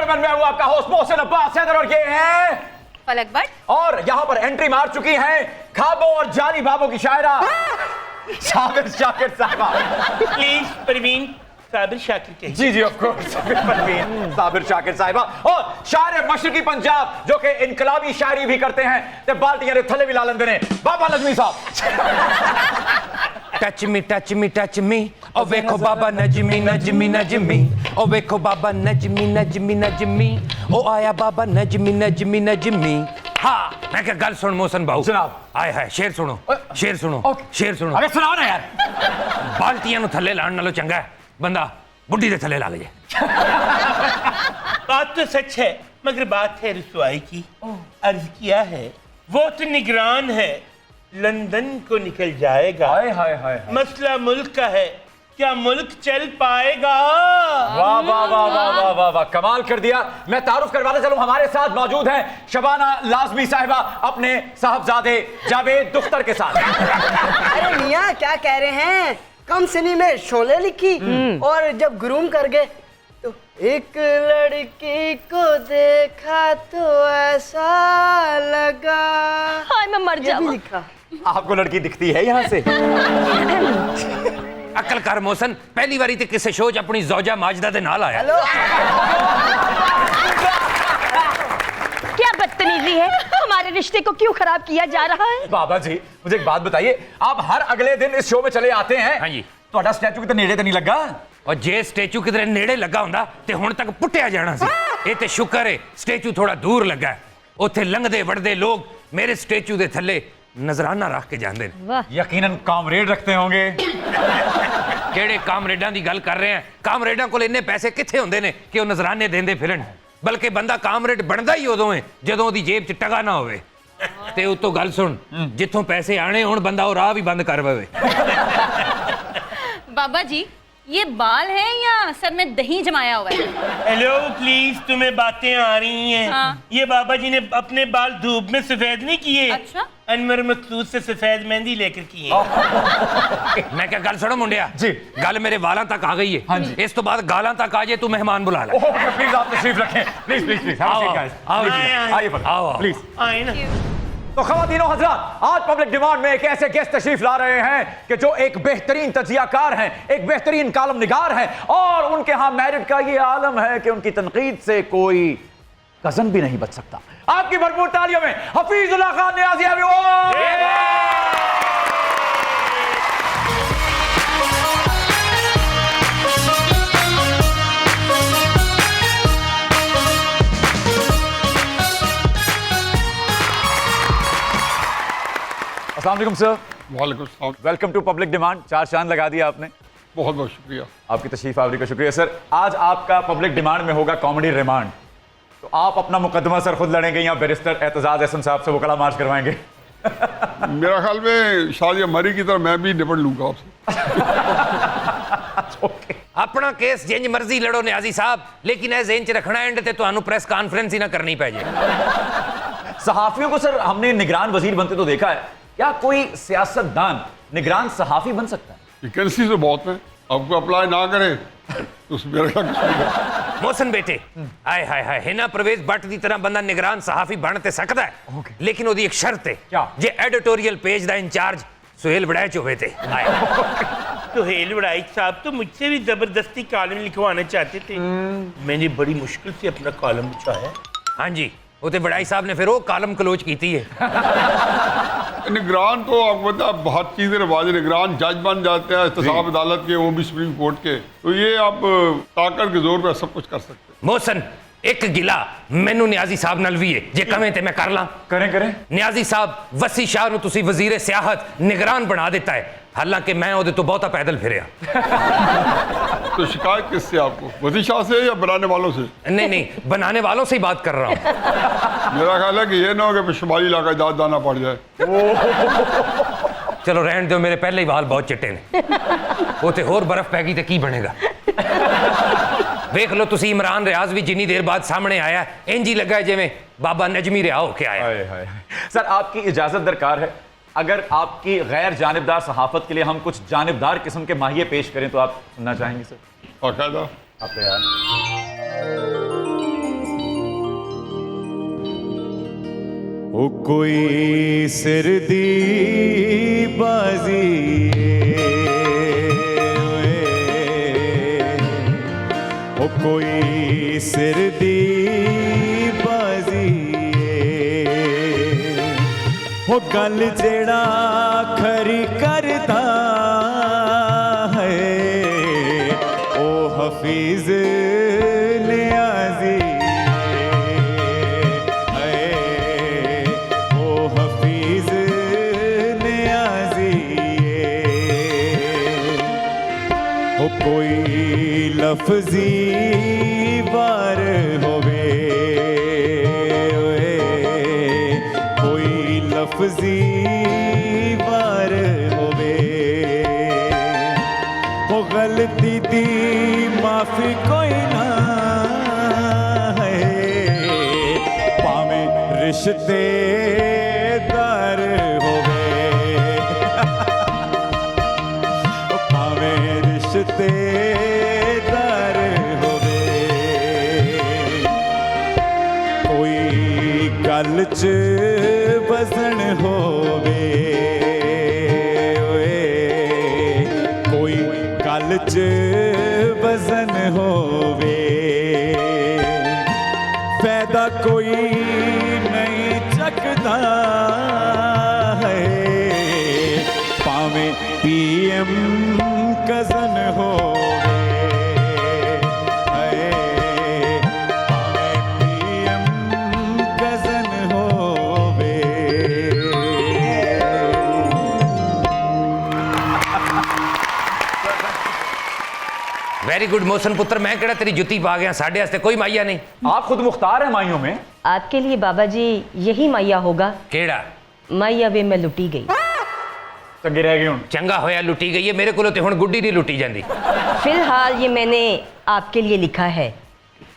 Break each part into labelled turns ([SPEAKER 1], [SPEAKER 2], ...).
[SPEAKER 1] Gentleman, मैं हूं आपका होस्ट मोहसिन अब्बास हैदर और ये है
[SPEAKER 2] फलक भट्ट।
[SPEAKER 1] और यहां पर एंट्री मार चुकी हैं खाबों और जाली बाबों की शायरा साबिर शाकिर साहबा।
[SPEAKER 3] प्लीज परवीन साबिर शाकिर कहिए।
[SPEAKER 1] जी जी ऑफ कोर्स, परवीन साबिर शाकिर साहिबा। और शायर मशरकी पंजाब जो कि इनकलाबी शायरी भी करते हैं ते बाल्टियां दे थले भी ला लेंदे ने, बाबा नजमी साहब।
[SPEAKER 4] Touch me touch me touch me, ओ वेखो बाबा नजमी नजमी नजमी, ओ वेखो बाबा नजमी नजमी नजमी, ओ आया बाबा नजमी नजमी नजमी। हाँ मैं क्या गल सुन मोहसिन भाऊ
[SPEAKER 1] जनाब।
[SPEAKER 4] आए हाय शेर सुनो, शेर सुनो, शेर सुनो।
[SPEAKER 1] अबे सुनाओ ना यार।
[SPEAKER 4] बाल्टियां नु थले लाण नालों चंगा है बंदा बुढ़ी दे थले ला ले।
[SPEAKER 3] बात तो सच है मगर बात है रुसवाई की। अर्ज किया है वो तो निगरान है, लंदन को निकल जाएगा।
[SPEAKER 1] हाय हाय हाय।
[SPEAKER 3] मसला मुल्क का है, क्या मुल्क चल पाएगा?
[SPEAKER 1] वाह वाह वाह वाह वाह वाह वाह, कमाल कर दिया। मैं तारुफ करवाता चलूं, हमारे साथ मौजूद हैं शबाना लाजमी साहिबा अपने साहबजादे जावेद दुख्तर के साथ।
[SPEAKER 5] अरे मियाँ क्या कह रहे हैं, कम सिनी में शोले लिखी और जब गुरूम कर गए तो एक लड़की को देखा तो ऐसा लगा।
[SPEAKER 2] हाय मैं मर
[SPEAKER 5] ये भी
[SPEAKER 2] जाऊं।
[SPEAKER 5] लिखा।
[SPEAKER 1] आपको लड़की दिखती है यहाँ से?
[SPEAKER 4] अकल कर मोहसिन, पहली बारी ते किसे शो च अपनी जौजा माजदा दे नाल आया।
[SPEAKER 5] हेलो
[SPEAKER 2] क्या बदतमीजी है, हमारे रिश्ते को क्यों खराब किया जा रहा है?
[SPEAKER 1] बाबा जी मुझे एक बात बताइए, आप हर अगले दिन इस शो में चले आते हैं।
[SPEAKER 4] हाँ जी।
[SPEAKER 1] ਤੁਹਾਡਾ स्टैचू कितने नेड़े तो नहीं लगा?
[SPEAKER 4] और जे स्टैचू किधरे नेड़े लगा हुंदा ते हुण तक पुट्टिया जाना सी। ये ते शुक्र है स्टैचू थोड़ा दूर लगा है। उत्थे लंघदे वड़दे लोग मेरे स्टैचू दे थल्ले नजराना रख के जांदे ने।
[SPEAKER 2] वाह।
[SPEAKER 1] यकीनन कामरेड रखते होंगे।
[SPEAKER 4] केड़े कामरेडां दी गल कर रहे हैं? कामरेडां कोल इन्ने पैसे कित्थे हुंदे ने कि वो नजराने देंदे फिरन? बल्कि बंदा कामरेड बनदा ही उदों है जदों ओदी जेब च टका ना होवे। ते उतो गल सुन, जिथों पैसे आने हुण बंदा वो राह भी बंद कर पवे।
[SPEAKER 2] बाबा जी ये बाल है या सर में दही जमाया हुआ है?
[SPEAKER 3] हेलो प्लीज, तुम्हें बातें आ रही हैं?
[SPEAKER 2] हाँ।
[SPEAKER 3] ये बाबा जी ने अपने बाल धूप में सफेद नहीं किए।
[SPEAKER 2] अच्छा।
[SPEAKER 3] अनवर मकसूद से सफेद मेहंदी लेकर किए।
[SPEAKER 4] मैं क्या गल सुनो मुंडिया
[SPEAKER 1] जी।
[SPEAKER 4] गल मेरे वालां तक आ गई है।
[SPEAKER 1] हाँ जी।
[SPEAKER 4] इस तो बाद गालां तक आ जाए तू मेहमान बुला ले।
[SPEAKER 1] प्लीज आप तशरीफ रखें, प्लीज प्लीज प्लीज।
[SPEAKER 4] आओ, आओ,
[SPEAKER 1] आइए
[SPEAKER 4] आओ।
[SPEAKER 1] प्लीज।
[SPEAKER 3] आए ना।
[SPEAKER 1] तो ख़वातीनो हज़रात, आज पब्लिक डिमांड में एक ऐसे गेस्ट तशरीफ ला रहे हैं कि जो एक बेहतरीन तजियाकार हैं, एक बेहतरीन कालम निगार हैं और उनके यहाँ मेरिट का ये आलम है कि उनकी तनकीद से कोई कज़न भी नहीं बच सकता। आपकी भरपूर तालियों में हफीजुल्लाह खान नियाज़ी अस्सलाम वालेकुम सर।
[SPEAKER 6] वालेकुम सलाम।
[SPEAKER 1] Welcome to public demand. चार चांद लगा दिया आपने।
[SPEAKER 6] बहुत बहुत शुक्रिया।
[SPEAKER 1] आपकी तशरीफ आवरी का शुक्रिया सर। आज आपका पब्लिक डिमांड में होगा कॉमेडी रिमांड। तो आप अपना मुकदमा सर खुद लड़ेंगे या बैरिस्टर एतजाज एहसन साहब से वकला मार्च करवाएंगे?
[SPEAKER 6] मेरा ख्याल में शादी मरी की तरह मैं भी निपट लूंगा आपसे।
[SPEAKER 1] ओके।
[SPEAKER 4] अपना केस जिंज मर्जी लड़ो न्याजी साहब, लेकिन ऐ जेन च रखना एंड ते तुहानू प्रेस कॉन्फ्रेंस ही ना करनी पै जाए।
[SPEAKER 1] सहाफियों को सर हमने निगरान वजीर बनते तो देखा है, क्या कोई सियासतदान निगरान सहाफी बन सकता है?
[SPEAKER 6] वैकेंसी तो बहुत है, आपको अप्लाई ना करें तो उसमें मेरा क्या कसूर है?
[SPEAKER 4] मोहसिन बेटे आए हाय हाय हिना परवेज भट्ट की तरह बंदा निगरान सहाफी बन ते सकदा है। लेकिन ओदी एक शर्त है।
[SPEAKER 1] क्या?
[SPEAKER 4] जे एडिटोरियल पेज दा इंचार्ज सुहेल बड़ैच होवे ते।
[SPEAKER 3] तो हेल वड़ाई साहब तो मुझसे भी जबरदस्ती कॉलम लिखवाना चाहते थे। मैंने बड़ी मुश्किल से अपना कॉलम बिछाया।
[SPEAKER 4] हाँ जी, वो तो बड़ाई साहब ने फिर वो कॉलम क्लोज की थी है।
[SPEAKER 6] निगरान तो आपको पता है बहुत चीज़ें रिवाज। निगरान जज बन जाते हैं एहतसाब अदालत के, वो भी सुप्रीम कोर्ट के। तो ये आप ताकत के जोर पर सब कुछ कर सकते हैं।
[SPEAKER 4] मोहसिन एक गिला मैनू न्याजी साहब नाल भी है, जे कवें ते मैं कर ला।
[SPEAKER 1] करें करें।
[SPEAKER 4] न्याजी साहब वसी शाह नूं तुसीं वजीर सियाहत निगरान बना दिता है, हालांकि मैं ओदे तो बहुता पैदल फिरिया।
[SPEAKER 6] तो शिकायत किससे आपको, वजी शाह से या बनाने वालों से?
[SPEAKER 4] नहीं नहीं, बनाने वालों से ही बात कर रहा हूँ।
[SPEAKER 6] मेरा ख्याल है कि ये ना हो कि शुमारी इलाका दाद दाना पड़ जाए।
[SPEAKER 4] चलो रहन दो, मेरे पहले ही वाल बहुत चिट्टे ने। वो ते होर बर्फ पैगी तो की बनेगा। वेख लो तुसी इमरान रियाज भी जिन्नी देर बाद सामने आया इंज ही लगा है जिवें बाबा नजमी रिहा होके आया।
[SPEAKER 1] हाय हाय। सर आपकी इजाजत दरकार है, अगर आपकी गैर जानिबदार सहाफत के लिए हम कुछ जानिबदार किस्म के माहिए पेश करें तो आप सुनना चाहेंगे सर?
[SPEAKER 6] बाकायदा
[SPEAKER 1] आप तैयार?
[SPEAKER 7] ओ कोई सिर दी बाजी ओ कोई सिर दी बाजी ओ गल जेड़ा खरी करदा है ओ हफीज नियाजी कोई लफ्जी वार होवे कोई लफ्जी वार होवे वो गलती दी माफी कोई ना है पावे रिश्ते दार होवे रिश्तेदार होवे कोई गल च वजन होवे कोई गल च वजन होवे फायदा कोई नहीं चकदा है पावे PM कजन हो PM कजन हो
[SPEAKER 4] वेरी गुड मोहसन पुत्र, मैं केड़ा तेरी जुत्ती पा गया, साढ़े वास्ते कोई माइया नहीं।
[SPEAKER 1] आप खुद मुख्तार हैं माइयों में।
[SPEAKER 2] आपके लिए बाबा जी यही मैया होगा।
[SPEAKER 4] केड़ा
[SPEAKER 2] मैया वे मैं लुटी गई।
[SPEAKER 1] चंगी रह गई हुण।
[SPEAKER 4] चंगा होया लुटी गई है, मेरे को ते हुण गुड्डी नहीं लुटी जाती।
[SPEAKER 2] फिलहाल ये मैंने आपके लिए लिखा है,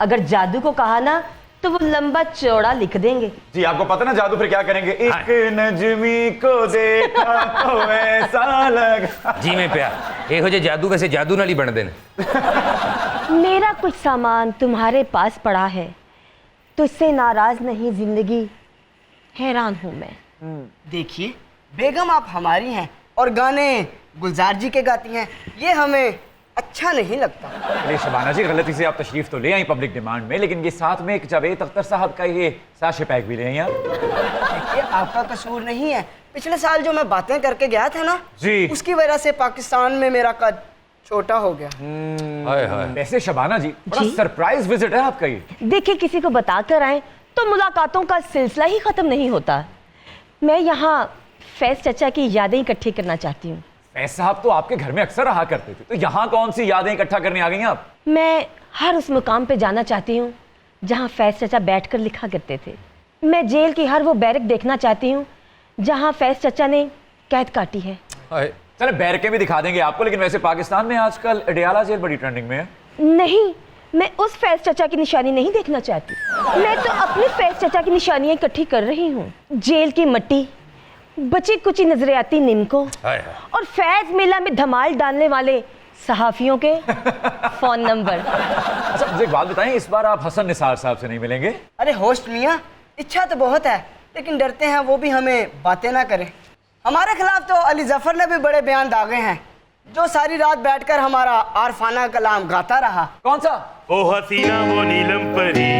[SPEAKER 2] अगर जादू को कहा ना तो वो लंबा चौड़ा लिख देंगे।
[SPEAKER 1] जी आपको पता ना जादू फिर क्या करेंगे? एक नजमी को देखा तो ऐसा लगा।
[SPEAKER 4] जी मैं प्या एहो जे जादू वैसे जादू नाल ही बनदे ने।
[SPEAKER 2] मेरा कुछ सामान तुम्हारे पास पड़ा है तो इससे नाराज नहीं जिंदगी, हैरान हूं मैं।
[SPEAKER 5] देखिए बेगम, आप हमारी हैं और गाने गुलजार जी के गाती हैं, ये हमें अच्छा नहीं लगता।
[SPEAKER 1] अरे शबाना जी, गलती से आप तशरीफ तो ले आई पब्लिक डिमांड में, लेकिन ये साथ में एक जावेद अख्तर साहब का ये साशे पैक भी ले आई आप।
[SPEAKER 5] देखिए आपका कसूर नहीं है, पिछले साल जो मैं बातें करके गया था ना
[SPEAKER 1] जी,
[SPEAKER 5] उसकी वजह से पाकिस्तान में मेरा कद छोटा हो गया।
[SPEAKER 4] हाय हाय।
[SPEAKER 1] वैसे शबाना जी बड़ा सरप्राइज विजिट है आपका ये।
[SPEAKER 2] देखिए किसी को बताकर आए तो मुलाकातों का सिलसिला ही खत्म नहीं होता। मैं यहाँ फैज चचा की यादें इकट्ठी करना चाहती हूँ।
[SPEAKER 1] फैज साहब तो आपके घर में अक्सर रहा करते थे, तो यहाँ कौन सी यादें इकट्ठा करने आ गई आप?
[SPEAKER 2] मैं हर उस मुकाम पे जाना चाहती हूँ जहाँ फैज चचा बैठकर लिखा करते थे। मैं जेल की हर वो बैरक देखना चाहती हूँ जहाँ फैज चचा ने कैद काटी है।
[SPEAKER 1] चले बैरकें भी दिखा देंगे आपको, लेकिन वैसे पाकिस्तान में आजकल अडियाला जेल बड़ी ट्रेंडिंग में है।
[SPEAKER 2] नहीं, मैं उस फैज चचा की निशानी नहीं देखना चाहती। मैं तो अपनी फैज चचा की निशानियाँ इकट्ठी कर रही हूँ। जेल की मट्टी, बची कुची नजरियाती निमको और फैज मेला में धमाल डालने वाले सहाफियों के फोन नंबर।
[SPEAKER 1] अच्छा मुझे एक बात बताएं, इस बार आप हसन निसार साहब से नहीं मिलेंगे?
[SPEAKER 5] अरे होस्ट मियाँ, इच्छा तो बहुत है लेकिन डरते हैं वो भी हमें बातें ना करें। हमारे खिलाफ तो अली जफर ने भी बड़े बयान दागे हैं, जो सारी रात बैठकर हमारा आरफाना कलाम गाता रहा।
[SPEAKER 1] कौन सा?
[SPEAKER 3] ओ हसीना वो नीलम परी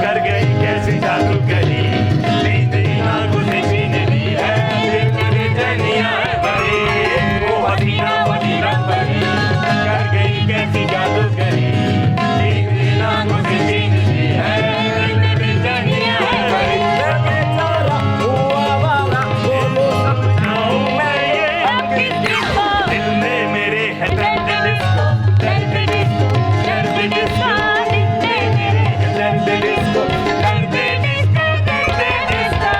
[SPEAKER 3] कर गई कैसे जादू करी, आंखों से छीन ली है दिल मेरे जनिया है भरी। ओ हसीना वो नीलम परी कर गई कैसे जादू करी, आंखों से छीन ली है दिल मेरे जनिया है भरी। दिल में मेरे है दर्द डिस्को, दर्द डिस्को, दर्द डिस्को, दर्द डिस्को, दर्द डिस्को, दर्द डिस्को।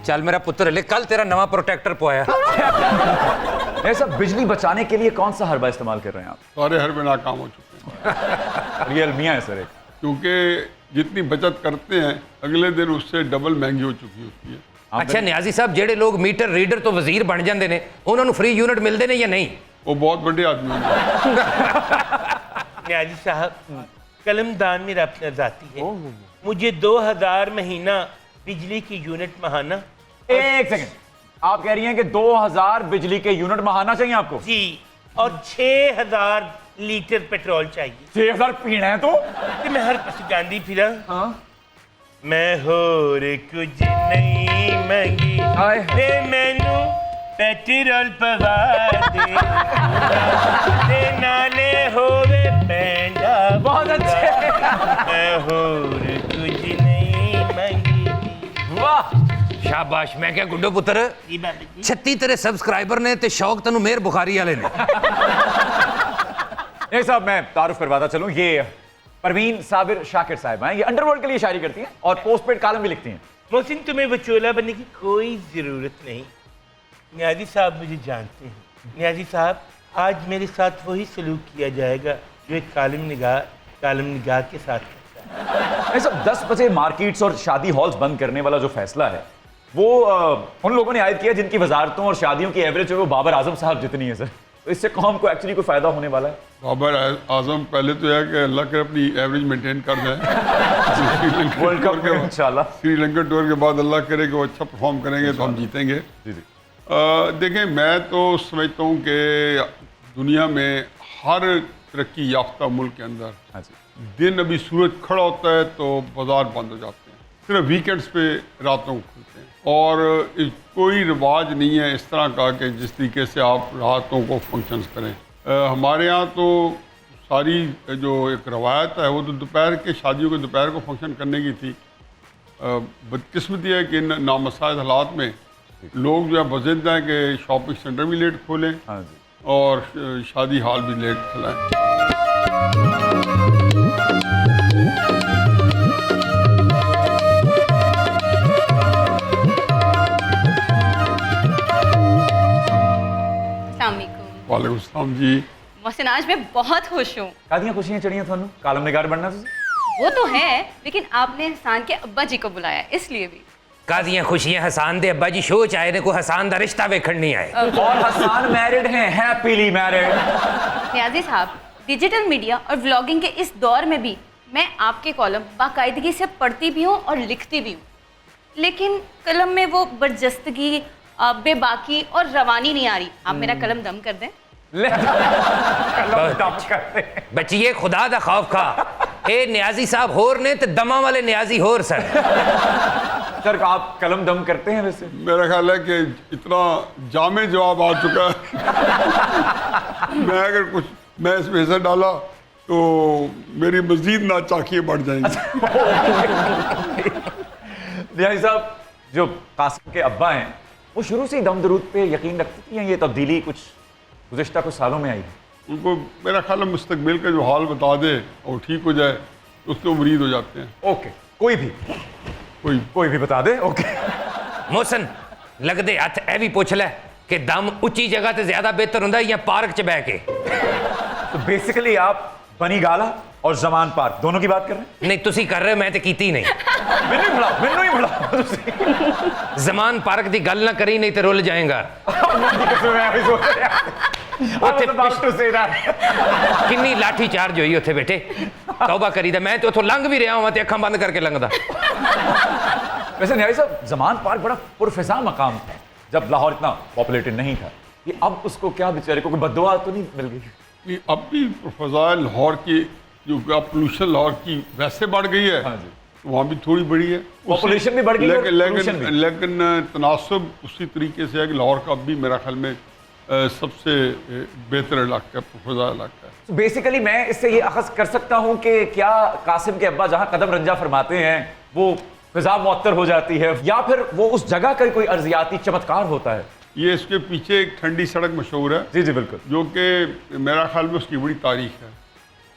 [SPEAKER 4] चल मेरा पुत्र ले, कल तेरा नवा प्रोटेक्टर पोया।
[SPEAKER 1] ऐसा बिजली बचाने के लिए कौन सा हरबा इस्तेमाल कर रहे हैं आप?
[SPEAKER 6] सारे हरबे नाकाम हो चुके हैं।
[SPEAKER 1] रियल मियाँ है सर एक।
[SPEAKER 6] क्योंकि जितनी बचत करते हैं अगले दिन उससे डबल महंगी हो चुकी होती है।
[SPEAKER 4] अच्छा न्याजी साहब, जेडे लोग मीटर रीडर तो वजीर बन जाते हैं उन्होंने फ्री यूनिट मिलते हैं या नहीं?
[SPEAKER 6] वो बहुत बड़े आदमी हैं।
[SPEAKER 3] न्याजी साहब, कलमदान मेरा अपना जाती है, मुझे 2000 महीना बिजली की यूनिट महाना।
[SPEAKER 1] एक सेकंड, आप कह रही हैं कि 2000 बिजली के यूनिट महाना चाहिए आपको?
[SPEAKER 3] जी, और 6000 लीटर पेट्रोल चाहिए।
[SPEAKER 1] 6000 पीना है तो?
[SPEAKER 3] ते मैं हर पास गांधी फिरा।
[SPEAKER 1] हाँ।
[SPEAKER 3] मैं होर कुछ नहीं मंगी
[SPEAKER 1] हाय।
[SPEAKER 3] ते मैनू पेट्रोल पवा दे ते नाले होवे पेंडा।
[SPEAKER 1] बहुत अच्छे।
[SPEAKER 3] मैं होर कुछ नहीं मंगी।
[SPEAKER 1] वाह,
[SPEAKER 4] शाबाश। मैं क्या गुड्डो पुत्र,
[SPEAKER 3] जी बाबा जी।
[SPEAKER 4] 36 तेरे सब्सक्राइबर ने ते शौक तनु मेर बुखारी वाले ने।
[SPEAKER 1] ये साहब मैं तारुफ करवाता चलूं, ये परवीन साबिर शाकिर साहब हैं। ये अंडरवर्ल्ड के लिए शायरी करती हैं और पोस्टपेड कॉलम भी लिखती हैं।
[SPEAKER 3] मोहसिन, तुम्हें वचोला बनने की कोई जरूरत नहीं। न्याजी साहब मुझे जानते हैं। न्याजी साहब, आज मेरे साथ वही सलूक किया जाएगा जो एक कालिम निगाह के साथ करता है।
[SPEAKER 1] ये सब 10 बजे मार्केट्स और शादी हॉल्स बंद करने वाला जो फैसला है वो उन लोगों ने आयद किया जिनकी वजारतों और शादियों की एवरेज है वो बाबर आजम साहब जितनी है सर। तो इससे कौम को एक्चुअली कोई फायदा होने वाला है?
[SPEAKER 6] बाबर आजम पहले तो यह कि अल्लाह के अपनी एवरेज मेंटेन कर जाए।
[SPEAKER 1] वर्ल्ड कप में इंशाल्लाह।
[SPEAKER 6] श्रीलंका टूर के बाद अल्लाह करे कि वो अच्छा परफॉर्म करेंगे तो हम जीतेंगे।
[SPEAKER 1] जी जी।
[SPEAKER 6] देखें, मैं तो समझता हूँ कि दुनिया में हर तरक्की याफ्ता मुल्क के अंदर
[SPEAKER 1] हाँ जी।
[SPEAKER 6] दिन अभी सूरज खड़ा होता है तो बाजार बंद हो जाते हैं, सिर्फ वीकेंड्स पे रातों को खुलते हैं। और कोई रिवाज नहीं है इस तरह का कि जिस तरीके से आप रातों को फंक्शंस करें। हमारे यहाँ तो सारी जो एक रवायत है वो तो दोपहर के शादियों के दोपहर को फंक्शन करने की थी। बदकिस्मती है कि इन नामसाइद हालात में लोग जो है बजिद हैं कि शॉपिंग सेंटर भी लेट खोलें
[SPEAKER 1] हाँ जी।
[SPEAKER 6] और शादी हॉल भी लेट खुलाएं। वालेकुम अस्सलाम जी।
[SPEAKER 8] मोहसिन, आज मैं बहुत खुश हूँ।
[SPEAKER 1] कादियां खुशियां चढ़ियां थानू कालम निगार बनना तुझे?
[SPEAKER 8] वो तो है, लेकिन आपने हसान के अब्बा जी को बुलाया, इसलिए भी।
[SPEAKER 4] कादियां खुशियां हसान दे अब्बा जी शो च आए ने, कोई हसान दा रिश्ता वेखण नहीं आए।
[SPEAKER 1] और हसान मैरिड हैं, हैप्पीली मैरिड।
[SPEAKER 8] न्याजी साहब, डिजिटल मीडिया और व्लॉगिंग के इस दौर में भी मैं आपके कॉलम बाकायदगी से पढ़ती भी हूँ और लिखती भी हूँ, लेकिन कलम में वो बरजस्तगी, बेबाकी और रवानी नहीं आ रही। आप मेरा कलम दम कर दें।
[SPEAKER 1] ले कलम दम करते हैं।
[SPEAKER 4] बचिए खुदा दा खौफ खा। ए न्याजी साहब होर ने ते दमा वाले न्याजी होर सर।
[SPEAKER 1] सर आप कलम दम करते हैं वैसे?
[SPEAKER 6] मेरा ख्याल है कि इतना जामे जवाब आ चुका है मैं अगर कुछ मैं इसमें हिस्सा डाला तो मेरी मजीद नाचाकियाँ बढ़ जाएंगी।
[SPEAKER 1] नियाज़ी साहब, जो कासिम के अब्बा हैं वो शुरू से ही दम दरूद पे यकीन रखती थी या ये तब्दीली कुछ गुज़िश्ता कुछ सालों में आई?
[SPEAKER 6] उनको मेरा ख्याल है मुस्तकबिल का जो हाल बता दे और ठीक हो जाए तो उससे उम्मीद हो जाते हैं।
[SPEAKER 1] ओके, कोई भी बता दे। ओके
[SPEAKER 4] मोहसिन, लगदे हथ ए भी पूछ ले कि दम उच्ची जगह ते ज्यादा बेहतर हुंदा या पार्क च बैठ के?
[SPEAKER 1] तो बेसिकली आप बनी गाला और जमान पार्क दोनों की बात कर रहे हैं?
[SPEAKER 4] नहीं तुसी कर रहे हो, मैं ते कीती नहीं।
[SPEAKER 1] मैनू ही बड़ा
[SPEAKER 4] जमान पार्क दी गल ना करी, नहीं ते रुल जाएगा। किन्नी लाठी चार्ज हुई उत्थे बेटे, तौबा करी दा। मैं तो उथों लंघ भी रहा हूं ते अखां बंद करके लंघदा।
[SPEAKER 1] वैसे न्याज़ी साहब, जमान पार्क बड़ा पुरफिजा मकाम था जब लाहौर इतना पॉपुलेटेड नहीं था। ये अब उसको क्या बेचारे को कोई बद्दुआ तो नहीं मिल गई?
[SPEAKER 6] ये अब भी फजाइल लाहौर की जो पोल्यूशन लाहौर की वैसे बढ़ गई है।
[SPEAKER 1] हाँ जी।
[SPEAKER 6] तो वहाँ भी थोड़ी बढ़ी है,
[SPEAKER 1] पॉपुलेशन भी बढ़ गई है और pollution भी।
[SPEAKER 6] लेकिन तनासब उसी तरीके से है कि लाहौर का अब भी मेरा ख्याल में सबसे बेहतर इलाका है, फजाइल इलाका है।
[SPEAKER 1] बेसिकली मैं इससे ये अखज़ कर सकता हूँ कि क्या कासिम के अब्बा जहाँ कदम रंजा फरमाते हैं वो फिजा मुअत्तर हो जाती है, या फिर वो उस जगह का कोई अर्जियाती चमत्कार होता है?
[SPEAKER 6] ये इसके पीछे एक ठंडी सड़क मशहूर है।
[SPEAKER 1] जी जी बिल्कुल।
[SPEAKER 6] जो कि मेरा ख्याल में उसकी बड़ी तारीख है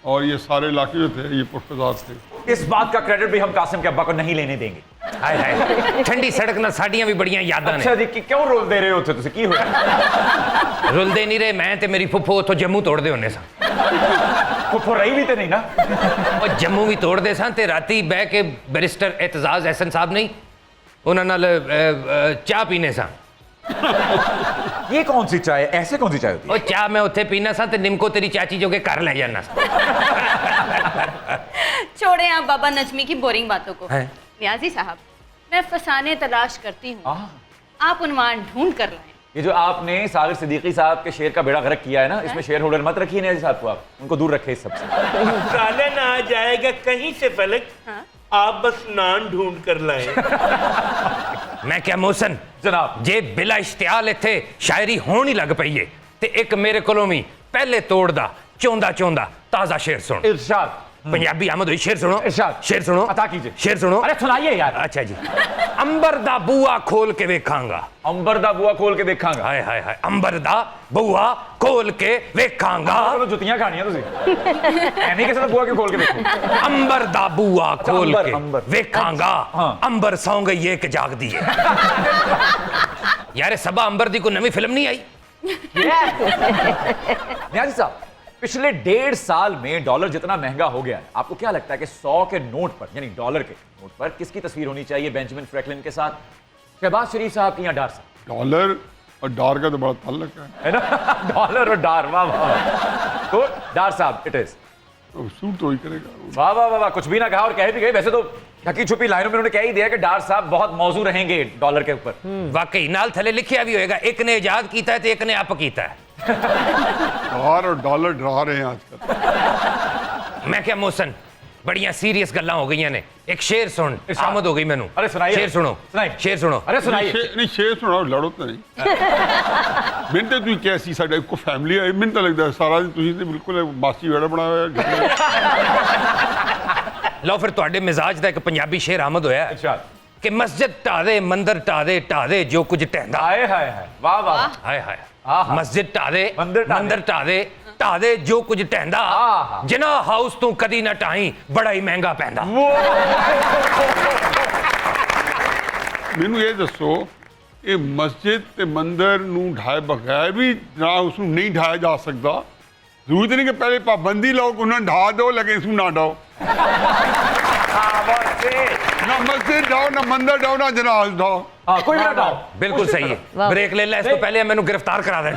[SPEAKER 6] और ये सारे इलाके जो थे ये पुरफिजा थे।
[SPEAKER 1] इस बात का क्रेडिट भी हम कासिम के अब्बा को नहीं लेने देंगे।
[SPEAKER 4] हाय हाय, ठंडी सड़क ना साडियां भी बड़ियां यादां ने।
[SPEAKER 1] अच्छा जी, क्यों रोल दे रहे हो थे तुसी? की होया?
[SPEAKER 4] रुलदे नहीं रहे, मैं ते मेरी फुफ्फो उथों जम्मू तोड़दे होने सा।
[SPEAKER 1] फुफ्फो रही भी तो नहीं ना?
[SPEAKER 4] और जम्मू भी तोड़दे सन ते राती बह के बैरिस्टर एतजाज एहसन साहब नहीं उन्हां नाल चाह पीने सा।
[SPEAKER 1] ये कौन सी चाय? ऐसे कौन सी चाय होती है?
[SPEAKER 4] और चाह मैं उत्थे पीना सा ते निमको तेरी चाची जो के घर ले जाना सा।
[SPEAKER 8] छोड़े आप बाबा नजमी की बोरिंग बातों को।
[SPEAKER 4] हैं?
[SPEAKER 8] नियाजी साहब, मैं फसाने तलाश करती हूँ,
[SPEAKER 1] आह,
[SPEAKER 8] आप उन्वान ढूंढ कर लाएं।
[SPEAKER 1] ये जो आपने सागर सिद्दीकी साहब के शेर का बेड़ा गर्क किया है ना, इसमें शेयर होल्डर मत रखिए नियाजी साहब को, आप उनको दूर रखे इस सबसे।
[SPEAKER 3] सालन आ जाएगा कहीं से फलक,
[SPEAKER 8] हाँ?
[SPEAKER 3] आप बस नान ढूंढ कर लाए।
[SPEAKER 4] मैं क्या मोहसन
[SPEAKER 1] जनाब
[SPEAKER 4] जे बिला इश्तियाल इत्थे शायरी होनी लग पई है ते एक मेरे कोलों भी पहले तोड़दा चौंदा चौंदा ताजा शेर सुन।
[SPEAKER 1] इरशाद,
[SPEAKER 4] पंजाबी आमद हुई, शेर सुनो,
[SPEAKER 1] इरशाद,
[SPEAKER 4] शेर सुनो,
[SPEAKER 1] अता कीजिए।
[SPEAKER 4] शेर सुनो।
[SPEAKER 1] अरे सुनाइए यार।
[SPEAKER 4] अच्छा जी। अंबर दा बुआ खोल के वेखांगा,
[SPEAKER 1] अंबर दा बुआ खोल के देखांगा।
[SPEAKER 4] हाय हाय हाय, अंबर दा बुआ खोल के वेखांगा,
[SPEAKER 1] तो जुतियां खानियां तुसी एनी किसी दा बुआ क्यों खोल के देखो।
[SPEAKER 4] अंबर दा बुआ खोल
[SPEAKER 1] अंबर,
[SPEAKER 4] के
[SPEAKER 1] अंबर।
[SPEAKER 4] वेखांगा,
[SPEAKER 1] हाँ।
[SPEAKER 4] अंबर सौ गई एक जाग दी है। यार सबा अंबर दी कोई नवी फिल्म नहीं आई?
[SPEAKER 1] नियाजी साहब, पिछले 1.5 साल में डॉलर जितना महंगा हो गया है, आपको क्या लगता है कि 100 के नोट पर, यानी डॉलर के नोट पर किसकी तस्वीर होनी चाहिए बेंजामिन फ्रैंकलिन के साथ? शहबाज शरीफ साहब की या डार साहब?
[SPEAKER 6] डॉलर और डार का तो बड़ा ताल्लुक है
[SPEAKER 1] ना डॉलर और डार, वाह वाह। तो डार साहब इट इज।
[SPEAKER 6] तो सूट तो ही करेगा।
[SPEAKER 1] वाह वाह वाह वाह, कुछ भी ना कहा और कह भी गए। वैसे तो ढकी छुपी लाइनों में उन्होंने कह ही दिया कि डार साहब बहुत मौजू रहेंगे डॉलर के ऊपर।
[SPEAKER 4] वाकई नाल थले लिखिया भी होएगा, एक ने इजाद कीता है तो एक ने अप कीता है।
[SPEAKER 6] डार और डॉलर डरा रहे हैं आजकल।
[SPEAKER 4] मैं क्या मोहसन, बड़ियां सीरियस गल्लां हो गई ने। एक शेर सुन, आमद हो गई मैनू।
[SPEAKER 1] अरे सुनाइए।
[SPEAKER 4] शेर सुनो,
[SPEAKER 1] सुनाइए।
[SPEAKER 4] शेर सुनो।
[SPEAKER 1] अरे सुनाइए।
[SPEAKER 6] नहीं शेर सुनाओ, लड़ो तो नहीं। मैंने तो कैसी साइड को फैमिली है, मैंने तो लगता है सारा दिन तुझे बिल्कुल मासी वेड़ा बनाया है।
[SPEAKER 4] लो फिर तुहाडे मिजाज दा एक पंजाबी शेर आमद होया है
[SPEAKER 1] इरशाद।
[SPEAKER 4] कि मस्जिद ढा दे, मंदिर ढा दे जो कुछ ढहंदा।
[SPEAKER 1] हाय हाय हाय, वाह वाह।
[SPEAKER 4] हाय हाय,
[SPEAKER 1] आहा।
[SPEAKER 4] मस्जिद ढा दे,
[SPEAKER 1] मंदिर ढा दे।
[SPEAKER 4] मंदिर ढा दे जो कुछ ढहंदा।
[SPEAKER 1] आहा।
[SPEAKER 4] जिना हाउस तू कदी ना ढाई, बड़ा ही महंगा पैंदा।
[SPEAKER 6] मैनू ये दसो, ये मस्जिद ते मंदिर नू ढाए बगैर भी ना उसनू नहीं ढाया जा सकता? जरूरत नहीं कि पहले पाबंदी लाओ कि उन्हें ढा दो लेकिन इसमें ना ढाओ। ना मस्जिद ढाओ, ना मंदिर ढाओ, ना जनाज ढाओ।
[SPEAKER 1] हाँ, कोई भी ना डाओ।
[SPEAKER 4] बिल्कुल सही है। ब्रेक ले ले, इसको पहले मैनू गिरफ्तार करा दे।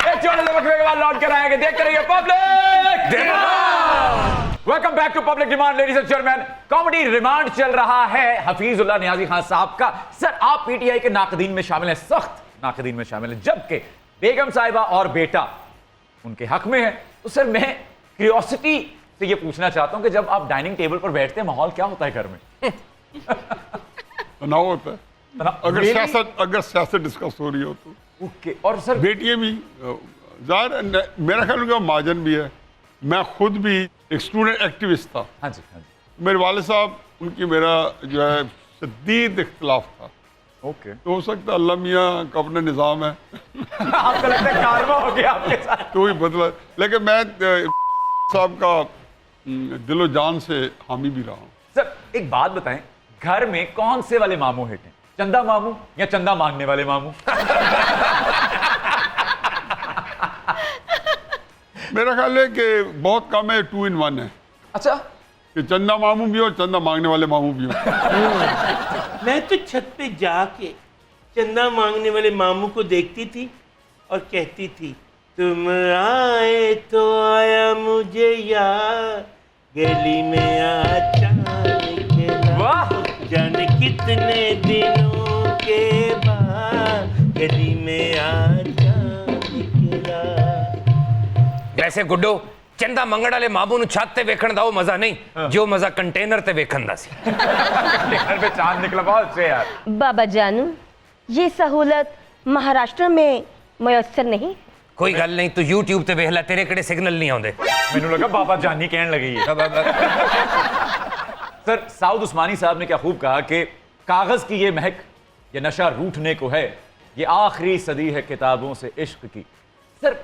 [SPEAKER 1] एक छोटे से वक्फे के बाद लौट कर आएंगे, देखते रहिए public demand. Welcome back to public demand ladies and gentleman. Comedy remand चल रहा है हफीजुल्लाह नियाजी खान साहब का। सर, आप पीटीआई के नाकदीन में शामिल हैं, सख्त नाकदीन में शामिल हैं, जबकि बेगम साहिबा और बेटा उनके हक में है। तो सर, मैं क्यूरियोसिटी से ये पूछना चाहता हूं कि जब आप डाइनिंग टेबल पर बैठते हैं, माहौल क्या होता है घर में?
[SPEAKER 6] तनाव होता है अगर सियासत डिस्कस हो रही हो तो।
[SPEAKER 1] ओके। और सर,
[SPEAKER 6] बेटियां भी ज़ाहिर, मेरा ख्याल उनका महाजन भी है। मैं खुद भी एक स्टूडेंट एक्टिविस्ट था।
[SPEAKER 1] हाँ जी, हाँ जी।
[SPEAKER 6] मेरे वाले साहब, उनकी मेरा जो है शदीद इख्तलाफ था।
[SPEAKER 1] ओके।
[SPEAKER 6] तो हो सकता है अल्लाह मियाँ का अपना निज़ाम है।
[SPEAKER 1] आपको लगता है कारवा हो गया आपके साथ?
[SPEAKER 6] तो ही बदला, लेकिन मैं साहब का दिलो जान से हामी भी रहा हूँ।
[SPEAKER 1] सर, एक बात बताएं, घर में कौन से वाले मामू हिट हैं? चंदा मामू या चंदा मांगने वाले मामू?
[SPEAKER 6] मेरा ख्याल है कि बहुत कम है, 2 in 1 है
[SPEAKER 1] अच्छा।
[SPEAKER 6] कि चंदा मामू भी हो, चंदा मांगने वाले मामू भी हो।
[SPEAKER 3] मैं तो छत पे जाके चंदा मांगने वाले मामू को देखती थी और कहती थी, तुम आए तो आया मुझे याद, गली में
[SPEAKER 1] वाह।
[SPEAKER 3] जाने कितने दिनों के बाद गली में
[SPEAKER 4] वैसे गुड्डो, चंदा मंगण वाले मामू नु छत ते वेखण दा वो मजा नहीं जो मजा कंटेनर ते वेखण दा सी।
[SPEAKER 1] घर पे चांद निकला, बहुत अच्छे यार।
[SPEAKER 2] बाबा जानू, ये सहूलत महाराष्ट्र में मयसर नहीं।
[SPEAKER 4] कोई गल नहीं, तू YouTube ते वेख ले, तेरे केड़े सिग्नल नहीं आउंदे।
[SPEAKER 1] मैनू लगा बाबा जानी कहने लगी है। सर, साउद उस्मानी साहब ने क्या खूब कहा कि कागज की ये महक, ये नशा रूठने को है, ये आखिरी सदी है किताबों से इश्क की। सर,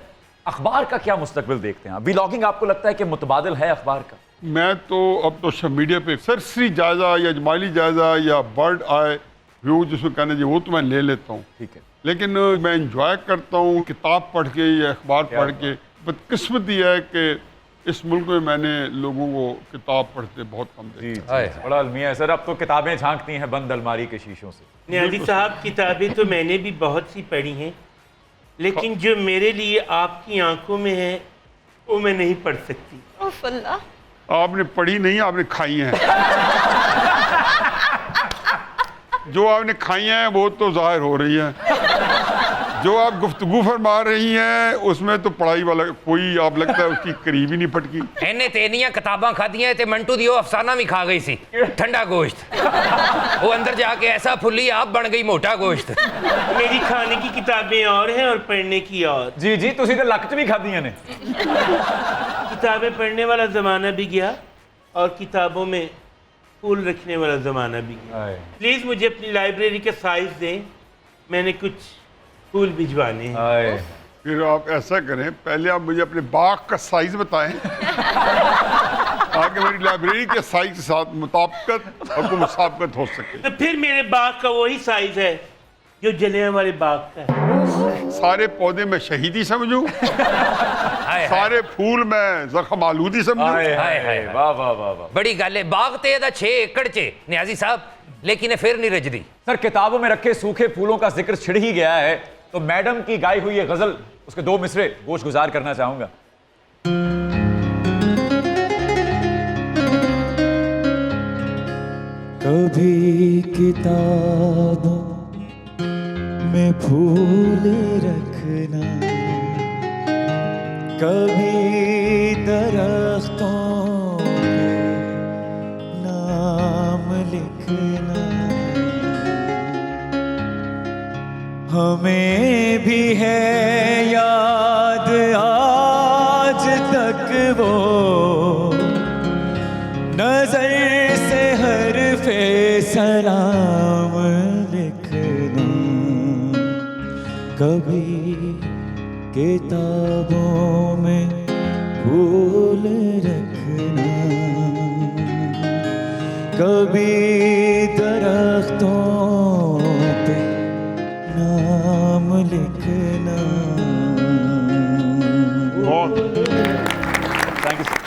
[SPEAKER 1] अखबार का क्या मुस्तकबिल देखते हैं? व्लॉगिंग आपको लगता है कि मुतबादिल है अखबार का?
[SPEAKER 6] मैं तो अब तो सोशल मीडिया पे सरसरी जायजा या जमाली जायजा या बर्ड आए व्यू जिसको कहना चाहिए, वो तो मैं ले लेता हूँ।
[SPEAKER 1] ठीक है।
[SPEAKER 6] लेकिन मैं इंजॉय करता हूँ किताब पढ़ के या अखबार पढ़ के। बदकिस्मती है कि इस मुल्क में मैंने लोगों को किताब पढ़ते बहुत कम देखा।
[SPEAKER 1] बड़ा अलमिया है सर। अब तो किताबें झांकती हैं बंद अलमारी के शीशों से।
[SPEAKER 3] नियाजी साहब, किताबें तो मैंने भी बहुत सी पढ़ी हैं, लेकिन जो मेरे लिए आपकी आंखों में है वो मैं नहीं पढ़ सकती।
[SPEAKER 2] उफ अल्लाह।
[SPEAKER 6] आपने पढ़ी नहीं, आपने खाई हैं। जो आपने खाई हैं वो तो जाहिर हो रही है, जो आप गुफ्तगू फरमा रही हैं उसमें तो पढ़ाई वाला कोई आप लगता है उसकी करीब ही नहीं फटकी।
[SPEAKER 4] इन्हें ते इन्नियां किताबां खादियां ते मंटू दी वो अफसाना भी खा गई सी, ठंडा गोश्त। वो अंदर जाके ऐसा फुल्ली आप बन गई मोटा गोश्त।
[SPEAKER 3] मेरी खाने की किताबें और हैं और पढ़ने की और।
[SPEAKER 1] जी जी, तुसी तो लक च भी खादियां ने।
[SPEAKER 3] किताबें पढ़ने वाला ज़माना भी गया और किताबों में फूल रखने वाला ज़माना भी गया। प्लीज़ मुझे अपनी लाइब्रेरी का साइज़ दें, मैंने कुछ फूल भिजवाने हैं।
[SPEAKER 6] फिर आप ऐसा करें, पहले आप मुझे अपने बाग का साइज बताएं ताकि मेरी लाइब्रेरी के साइज के साथ मुताबिकत और मुसाबकत हो सके।
[SPEAKER 3] तो फिर मेरे बाग का वही साइज है जो जलियांवाले बाग का है।
[SPEAKER 6] सारे पौधे में शहीदी समझूं, सारे फूल में जख्म आलूदी समझूं।
[SPEAKER 4] हाय हाय
[SPEAKER 1] वाह वाह वाह वाह।
[SPEAKER 4] बड़ी गल है, बाग ते दा 6 एकड़ चे न्याजी साहब, लेकिन ये फिर नहीं रजदी।
[SPEAKER 1] सर, किताबों में रखे सूखे फूलों का जिक्र छिड़ ही गया है, तो मैडम की गाई हुई ये गजल, उसके 2 मिसरे गोश गुजार करना चाहूंगा।
[SPEAKER 7] कभी किताबों में फूल रखना, कभी दरख्तों पे नाम लिखना। हमें भी है याद आज तक वो नजर से हरफे सलाम लिखना। कभी किताबों में फूल रखना, कभी दरख्तों पे नाम लिखना।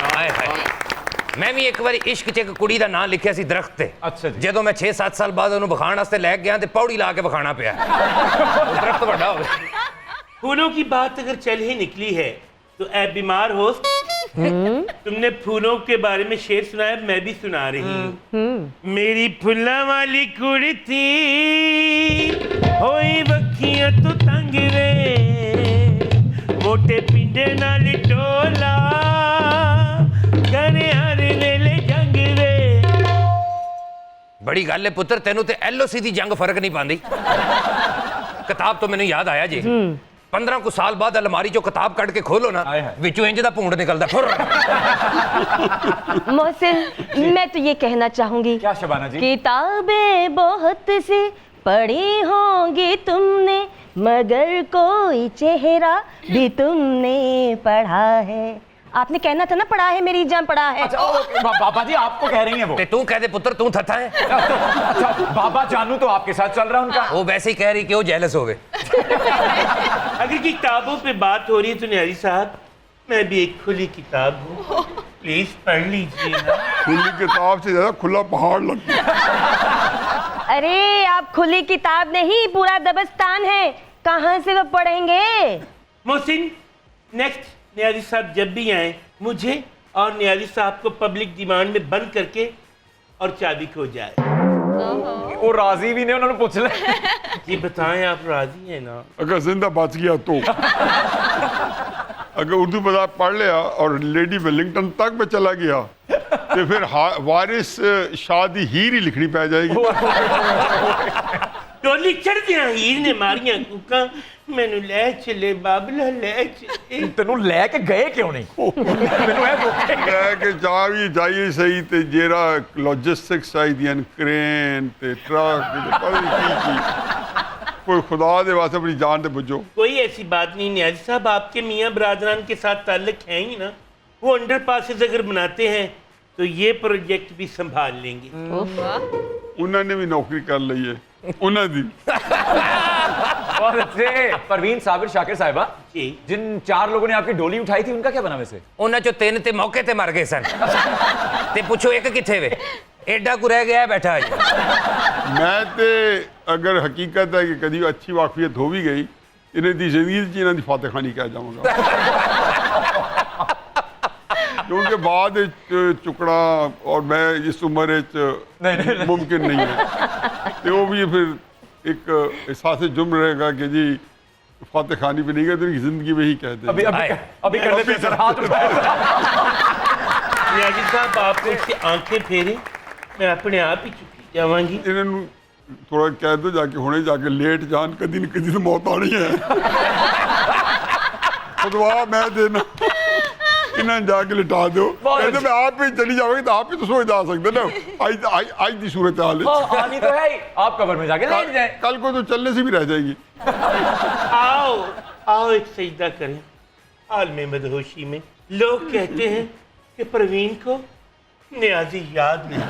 [SPEAKER 4] हाय हाय। मैं भी एक बार इश्क च एक कुड़ी दा नाम लिखिया सी दरख्त ते।
[SPEAKER 1] अच्छा जी।
[SPEAKER 4] जदों मैं 6-7 साल बाद उन्होंने बखाण वास्ते लै गया ते पौड़ी ला के बखाना पिया। वो दरख्त बड़ा हो गया।
[SPEAKER 3] फूलों की बात अगर चल ही निकली है तो ऐ बीमार हो, तुमने फूलों के बारे में शेर सुनाया, मैं भी सुना रही हूँ। मेरी फुल्ला वाली कुड़ी थी, होई बखियां तो तंग रे, मोटे पिंडे नाल टोला, करे हर वेले जंग रे।
[SPEAKER 4] बड़ी गल है पुत्र, तेनू ते LOC दी जंग फर्क नहीं पांदी। किताब तो मैंने याद आया जी, 15 कुछ साल बाद अलमारी जो किताब कट के खोलो ना, विचों इंज दा भूंड निकलदा फुर।
[SPEAKER 2] मोहसिन, मैं तो ये कहना चाहूंगी,
[SPEAKER 1] क्या शबाना जी?
[SPEAKER 2] किताबें बहुत सी पढ़ी होंगी तुमने, मगर कोई चेहरा भी तुमने पढ़ा है। आपने कहना था ना, पढ़ा है मेरी जान, पढ़ा है।
[SPEAKER 1] अच्छा, बाबा जी आपको कह रही हैं वो?
[SPEAKER 4] ते तू कह दे पुत्र, तू थथा है।
[SPEAKER 1] अच्छा, बाबा जानू तो आपके साथ चल रहा है उनका।
[SPEAKER 4] वो वैसे ही कह रही कि वो जेलस हो गए।
[SPEAKER 3] अगर किताबों पे बात हो रही है तो न्यारी साहब, मैं भी एक खुली किताब हूँ, प्लीज पढ़ लीजिए ना।
[SPEAKER 6] खुली किताब से ज्यादा खुला पहाड़ लगता है।
[SPEAKER 2] अरे आप खुली किताब नहीं, पूरा दबस्तान है, कहाँ से वो पढ़ेंगे?
[SPEAKER 3] मोहसिन, नेक्स्ट न्यारी साहब जब भी आए, मुझे और न्यारी साहब को पब्लिक डिमांड में बंद करके और चाबी खो जाए।
[SPEAKER 1] वो राजी भी नहीं, उन्होंने पूछ ले।
[SPEAKER 3] जी बताएं, आप राजी हैं ना?
[SPEAKER 6] अगर जिंदा बच गया तो अगर उर्दू बता पढ़ लिया और लेडी वेलिंगटन तक में चला गया तो फिर वारिस शादी हीर ही लिखनी पै जाएगी।
[SPEAKER 3] टोली चढ़ दिया हीर ने मारियां कूका, मैनू ले चले बाबला ले चले।
[SPEAKER 1] तेनू लेके गए क्यों नहीं? मैनू ऐ धोखे
[SPEAKER 6] लेके जा भी जाइए सही ते जेरा लॉजिस्टिक्स चाहिए, क्रेन ते ट्रक ते पता नहीं की कोई खुदा दे वास्ते अपनी जान दे बुझो।
[SPEAKER 3] कोई ऐसी बात नहीं न्याजी साहब, आपके मियाँ बरादरान के साथ ताल्लुक है ही ना, वो अंडर पासेस अगर बनाते हैं तो ये प्रोजेक्ट भी संभाल लेंगे।
[SPEAKER 6] उन्होंने भी नौकरी कर ली है, उन्होंने
[SPEAKER 1] बहुत अच्छे। परवीन साबिर शाकिर साहिबा,
[SPEAKER 3] जी।
[SPEAKER 1] जिन 4 लोगों ने आपकी डोली उठाई थी, उनका क्या बना वैसे?
[SPEAKER 4] उन्हें जो 3 ते मौके ते मर गए सन। ते पूछो एक किथे वे, एडा को रह गया बैठा है।
[SPEAKER 6] मैं ते अगर हकीकत है कि कभी अच्छी वाकफियत हो भी गई, इन्हें दी जिंदगी च इन्हां दी फातेखानी कह जाऊंगा। क्योंकि बाद चुकड़ा और मैं इस उम्र
[SPEAKER 1] नहीं।
[SPEAKER 6] मुमकिन नहीं है। तो वो भी फिर एक एहसास जुर्म रहेगा कि जी फाते खानी भी नहीं गए तो जिंदगी में ही कह दे।
[SPEAKER 1] अभी कर लेते हैं सर, हाथ उठाए।
[SPEAKER 3] नियाजी साहब आप उसकी आंखें फेरे, मैं अपने आप ही चुकी जावांगी।
[SPEAKER 6] इन्होंने थोड़ा कह दो जाके हुणे जाके लेट जान कदी न कदी तो मौत आनी है। खुदवा मैं देना इन्हें जाके लिटा दो, कहते मैं आप ही चली जाओगी तो आप ही तो सोए जा सकते ना। आज की सूरत हाल है,
[SPEAKER 1] आनी तो है ही, आप कब्र में जाके लेट जाए।
[SPEAKER 6] कल को तो चलने से भी रह जाएगी।
[SPEAKER 3] आओ आओ एक सजदा करें आलम मदहोशी में। लोग कहते हैं कि परवीन को नियाजी याद नहीं।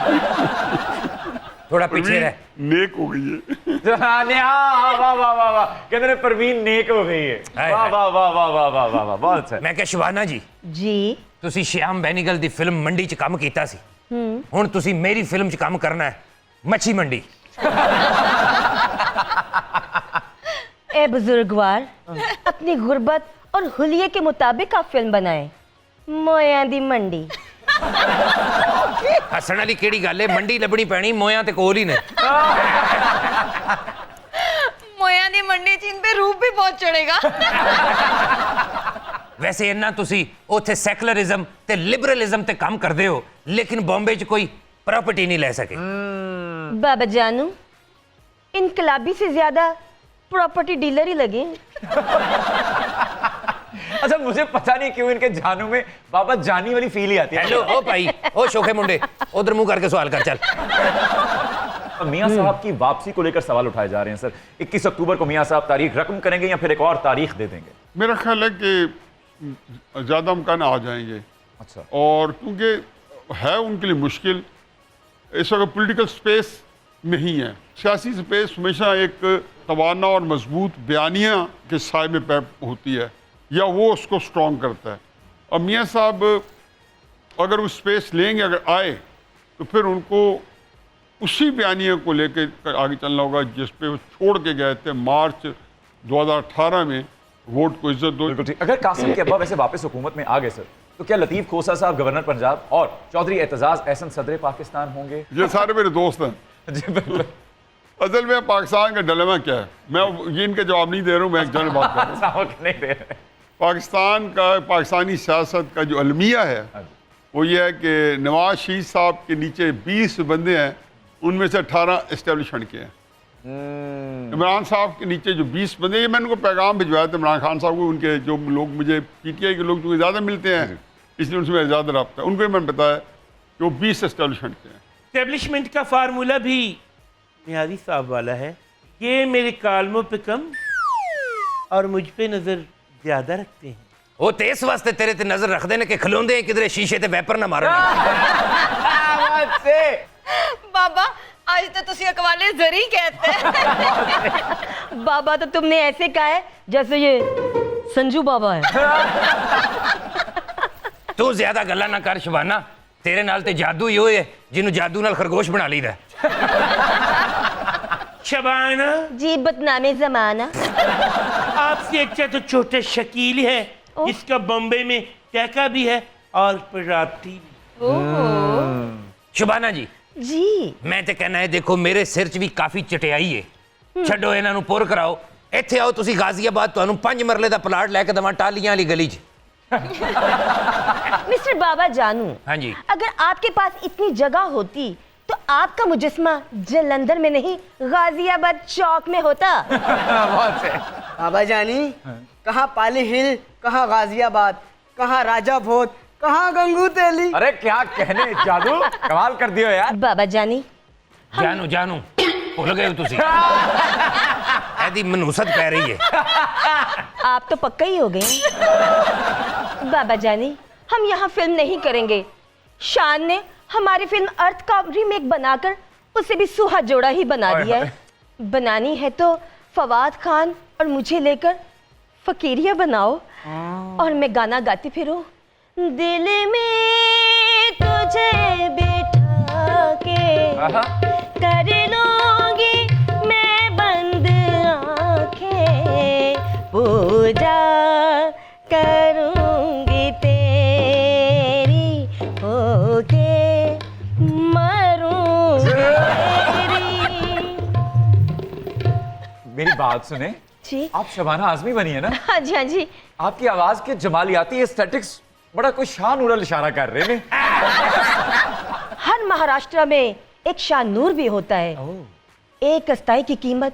[SPEAKER 4] थोड़ा पीछे रह।
[SPEAKER 6] नेक हो गई है।
[SPEAKER 1] वाह वाह वाह वाह, कहते हैं परवीन नेक हो गई है। वाह वाह वाह वाह वाह वाह वाह वाह, बहुत अच्छा।
[SPEAKER 4] मैं क्या शिवाना जी,
[SPEAKER 2] जी
[SPEAKER 4] ਤੁਸੀਂ श्याम बेनीगल ਦੀ ਫਿਲਮ ਮੰਡੀ 'ਚ ਕੰਮ ਕੀਤਾ ਸੀ, ਹੁਣ ਤੁਸੀਂ ਮੇਰੀ ਫਿਲਮ 'ਚ ਕੰਮ ਕਰਨਾ ਹੈ, ਮੱਛੀ ਮੰਡੀ।
[SPEAKER 2] ए बुजुर्गवार, अपनी गुर्बत और हुलिये के मुताबिक आप फिल्म बनाएं। मोया दी मंडी।
[SPEAKER 4] ਹੱਸਣ ਵਾਲੀ ਕਿਹੜੀ ਗੱਲ ਹੈ, ਮੰਡੀ ਲੱਭਣੀ ਪੈਣੀ, ਮੋਇਆਂ ਤੇ ਕੋਲ ਹੀ ਨੇ।
[SPEAKER 8] मोया दी मंडी चीन पे रूप भी बहुत चढ़ेगा।
[SPEAKER 4] ਵੈਸੇ ਇੰਨਾ ਤੁਸੀਂ ਉੱਥੇ ਸੈਕੂਲਰਿਜ਼ਮ ਤੇ ਲਿਬਰਲਿਜ਼ਮ ਤੇ ਕੰਮ ਕਰਦੇ ਹੋ, ਲੇਕਿਨ ਬੰਬੇ 'ਚ ਕੋਈ प्रॉपर्टी नहीं ले सके।
[SPEAKER 2] बाबा जानू, इनकलाबी से ज्यादा प्रॉपर्टी डीलर ही लगे।
[SPEAKER 1] अच्छा, मुझे पता नहीं क्यों इनके जानू में बाबा जानी वाली फील ही आती है।
[SPEAKER 4] हेलो ओ भाई, ओ शोखे मुंडे, उधर मुंह करके सवाल कर चल।
[SPEAKER 1] मियां साहब की वापसी को लेकर सवाल उठाए जा रहे हैं सर। 21 अक्टूबर को मियां साहब तारीख रकम करेंगे या फिर एक और तारीख दे देंगे?
[SPEAKER 6] मेरा ख्याल है कि ज़्यादा अमकान आ जाएंगे।
[SPEAKER 1] अच्छा।
[SPEAKER 6] और क्योंकि है उनके लिए मुश्किल, इस वक्त पॉलिटिकल स्पेस नहीं है। सियासी स्पेस हमेशा एक तवाना और मजबूत बयानिया के साए में पैदा होती है या वो उसको स्ट्रॉन्ग करता है। और मियाँ साहब अगर वो स्पेस लेंगे, अगर आए, तो फिर उनको उसी बयानिया को लेकर आगे चलना होगा जिस पे वो छोड़ के गए थे मार्च 2018 में, वोट को इज्जत दो।
[SPEAKER 1] बिल्कुल ठीक। अगर कासिम के अब्बा वैसे वापस हुकूमत में आ गए सर, तो क्या लतीफ़ खोसा साहब गवर्नर पंजाब और चौधरी एतजाज़ एहसन सदर पाकिस्तान होंगे?
[SPEAKER 6] ये सारे मेरे दोस्त हैं।
[SPEAKER 1] जी बिल्कुल।
[SPEAKER 6] असल में पाकिस्तान का डिलेमा क्या है, मैं ये इनका जवाब नहीं दे रहा हूँ, मैं एक जनरल बात कर रहा हूँ।
[SPEAKER 1] नहीं दे रहे।
[SPEAKER 6] पाकिस्तान का, पाकिस्तानी सियासत का जो अलमिया है वो ये है कि नवाज शरीफ साहब के नीचे 20 बंदे हैं, उनमें से 18 एस्टेब्लिशमेंट के हैं। इमरान साहब के नीचे जो 20 बंदे, ये मैंने उनको पैगाम भिजवाया था इमरान खान साहब को। उनके जो लोग मुझे PTI के लोग जो ज़्यादा मिलते हैं, इसलिए उनसे मेरा ज़्यादा रब्ता है, उनको मैंने बताया कि वो 20 एस्टेब्लिशमेंट के हैं।
[SPEAKER 3] एस्टेब्लिशमेंट का फार्मूला भी नियाजी साहब वाला है। ये मेरे कालमों पे कम और मुझ पे नजर ज्यादा रखते हैं।
[SPEAKER 4] वो तो इस वास्ते तेरे ते नजर रख देने के खिलौंदे किधरे शीशे ते वैपर ना मारन।
[SPEAKER 8] बाबा आज तो तुसी अकवाले जरी कहते हैं।
[SPEAKER 2] बाबा तो तुमने ऐसे कहा है जैसे ये संजू बाबा है।
[SPEAKER 4] तू ज्यादा गल्ला ना कर शबाना, तेरे नाल ते जादू ही होए जिन्हों जादू नाल खरगोश बना लीदा।
[SPEAKER 3] शबाना
[SPEAKER 2] जी बदनामे जमाना।
[SPEAKER 3] आपसे अच्छा तो छोटे शकील है जिसका बॉम्बे में टैका भी है और प्रॉपर्टी भी।
[SPEAKER 4] शबाना जी
[SPEAKER 2] जी
[SPEAKER 4] मैं तो कहना है, देखो मेरे सिर च भी काफी चटियाई है, छड्डो इन्हां नूं पुर कराओ, इत्थे आओ तुसी गाजियाबाद, तुहानूं 5 मरले दा प्लाट लैके देवां टालियां वाली गली च।
[SPEAKER 2] मिस्टर बाबा जानू,
[SPEAKER 4] हाँ जी।
[SPEAKER 2] अगर आपके पास इतनी जगह होती तो आपका मुजस्मा जलंधर में नहीं गाजियाबाद चौक में होता।
[SPEAKER 1] बहुत से।
[SPEAKER 5] बाबा जानी, कहाँ पाली हिल, कहाँ गाजियाबाद, कहाँ राजा भोज, कहाँ गंगू तेली।
[SPEAKER 1] अरे क्या कहने, जादू कमाल कर दियो यार।
[SPEAKER 2] बाबा जानी
[SPEAKER 4] जानू जानू भुल गए हो तुसी, ऐदी मनूसत पै रही है।
[SPEAKER 2] आप तो पक्का ही हो गए। बाबा जानी, हम यहाँ फिल्म नहीं करेंगे। शान ने हमारी फिल्म अर्थ का रीमेक बनाकर उसे भी सुहा जोड़ा ही बना दिया है। बनानी है तो फवाद खान और मुझे लेकर फकीरिया बनाओ और मैं गाना गाती फिरूं। दिल में तुझे बिठा के कर लूंगी मैं बंद आंखें, पूजा करूंगी तेरी
[SPEAKER 1] मेरी बात सुने,
[SPEAKER 2] जी
[SPEAKER 1] आप शबाना आजमी बनी है ना?
[SPEAKER 2] हाँ जी हाँ जी।
[SPEAKER 1] आपकी आवाज के जमालियाती एस्थेटिक्स बड़ा कोई शान उड़ल इशारा कर रहे हैं।
[SPEAKER 2] हर महाराष्ट्र में एक शानूर भी होता है। एक अस्थाई की कीमत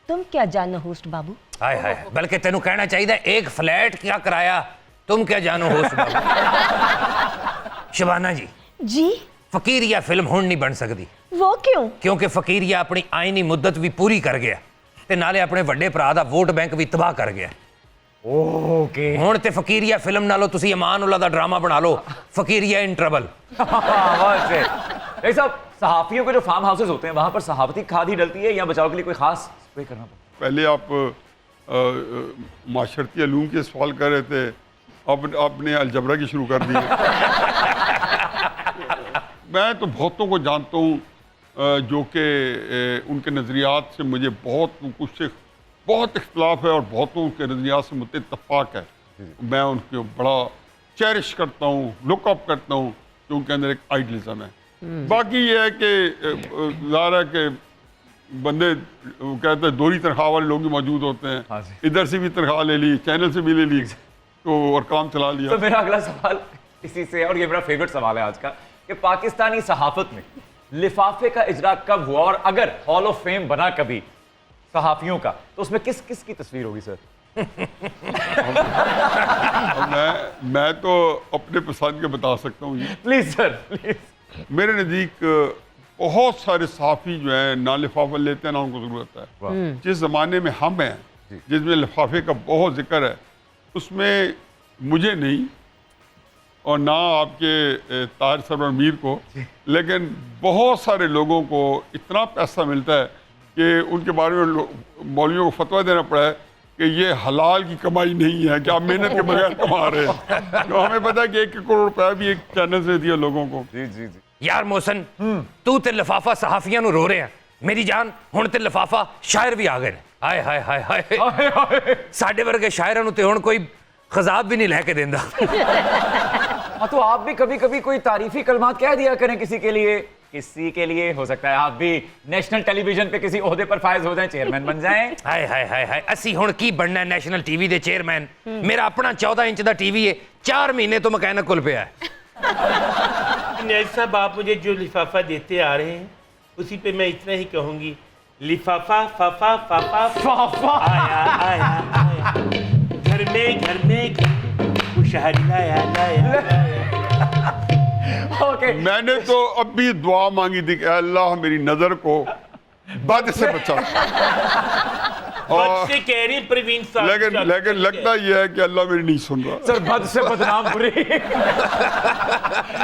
[SPEAKER 2] तुम क्या जानो होस्ट बाबू।
[SPEAKER 4] हाय हाय, बल्कि तेनू कहना चाहिए एक फ्लैट क्या कराया, तुम क्या जानो होस्ट बाबू। शबाना जी
[SPEAKER 2] जी
[SPEAKER 4] फकीरिया फिल्म हुण नहीं बन सकती,
[SPEAKER 2] वो क्यों?
[SPEAKER 4] क्योंकि फकीरिया अपनी आईनी मुद्दत भी पूरी कर गया ते नाले अपने वड्डे भरा दा वोट बैंक भी तबाह कर गया।
[SPEAKER 1] ओके
[SPEAKER 4] हुण ते फकीरिया फिल्म नालों तुसी अमान उल्ला दा ड्रामा बना लो, फकीरिया इन ट्रबल।
[SPEAKER 1] साहब, सहाफियों के जो फार्म हाउसेस होते हैं वहां पर सहाफती खाद ही डलती है या बचाव के लिए कोई खास स्प्रे करना पड़ता है?
[SPEAKER 6] पहले आप माशरती अलूम के सवाल कर रहे थे, अब आपने अलजबरा की शुरू कर दी है। मैं तो बहुतों को जानता हूँ जो कि उनके नज़रियात से मुझे कुछ से बहुत इख्तलाफ है और बहुतों के नज़रियात से मुझे इत्तफाक है। मैं उनको बड़ा चेरिश करता हूँ, लुकअप करता हूँ कि उनके अंदर एक आइडलिज्म है। बाकी ये है कि ज़ाहिर है कि बंदे कहते हैं दोहरी तनख्वाह वाले लोग भी मौजूद होते हैं।
[SPEAKER 1] हाँ जी।
[SPEAKER 6] इधर से भी तनख्वाह ले ली, चैनल से भी ले ली, तो और काम चला लिया।
[SPEAKER 1] तो मेरा अगला सवाल इसी से है, और ये मेरा फेवरेट सवाल है आज का, कि पाकिस्तानी सहाफत में लिफाफे का इजरा कब हुआ, और अगर हॉल ऑफ फेम बना कभी सहाफियों का तो उसमें किस किस की तस्वीर होगी सर?
[SPEAKER 6] मैं तो अपने पसंद के बता सकता हूँ जी।
[SPEAKER 1] Please sir please.
[SPEAKER 6] मेरे नज़दीक बहुत सारे सहाफ़ी जो हैं ना लिफाफा लेते हैं ना उनको ज़रूरत है। जिस ज़माने में हम हैं जिसमें लिफाफे का बहुत जिक्र है, उसमें मुझे नहीं और ना आपके ताज सरवर मीर को, लेकिन बहुत सारे लोगों को इतना पैसा मिलता है कि उनके बारे में मौलवियों को फतवा देना पड़ा है कि ये हलाल की कमाई नहीं है कि आप मेहनत के बगैर कमा रहे हैं। तो हमें पता है कि 1 करोड़ रुपया भी एक चैनल से दिया लोगों को।
[SPEAKER 1] जी जी जी।
[SPEAKER 4] यार मोहसन, तू ते लिफाफा सहाफियां नु रो रहे हैं, मेरी जान हुण ते लिफाफा शायर भी आ गए। हाय हाय हाय हाय, साडे वर्गे शायरां नु ते हुण कोई खजाब भी नहीं लेके देंदा।
[SPEAKER 1] हाँ, तो आप भी कभी कभी कोई तारीफी कलमात कह दिया करें किसी के लिए। किसी के लिए हो सकता है आप भी नेशनल टेलीविजन पे किसी ओहदे पर फायज हो जाएं, चेयरमैन बन जाएं।
[SPEAKER 4] हाय हाय हाय हाय, असी हुण की बनना नेशनल टीवी दे चेयरमैन। मेरा अपना 14 इंच दा टीवी है, 4 महीने तो मैकेनिकल पे है।
[SPEAKER 3] न्याज़ साहब, आप मुझे जो लिफाफा देते आ रहे हैं उसी पे मैं इतना ही कहूँगी, लिफाफा फाफा फाफा
[SPEAKER 1] फाफा।
[SPEAKER 3] आया आया आया, घर में खुशहाली लाया लाया लाया।
[SPEAKER 1] ओके।
[SPEAKER 6] मैंने तो अब भी दुआ मांगी थी कि अल्लाह मेरी नजर को बद से बचा।
[SPEAKER 3] बद से कह रही प्रवीण साहब,
[SPEAKER 6] लेकिन लगता यह है कि अल्लाह मेरी नहीं सुन रहा।
[SPEAKER 1] सर बद से बदनाम बुरी।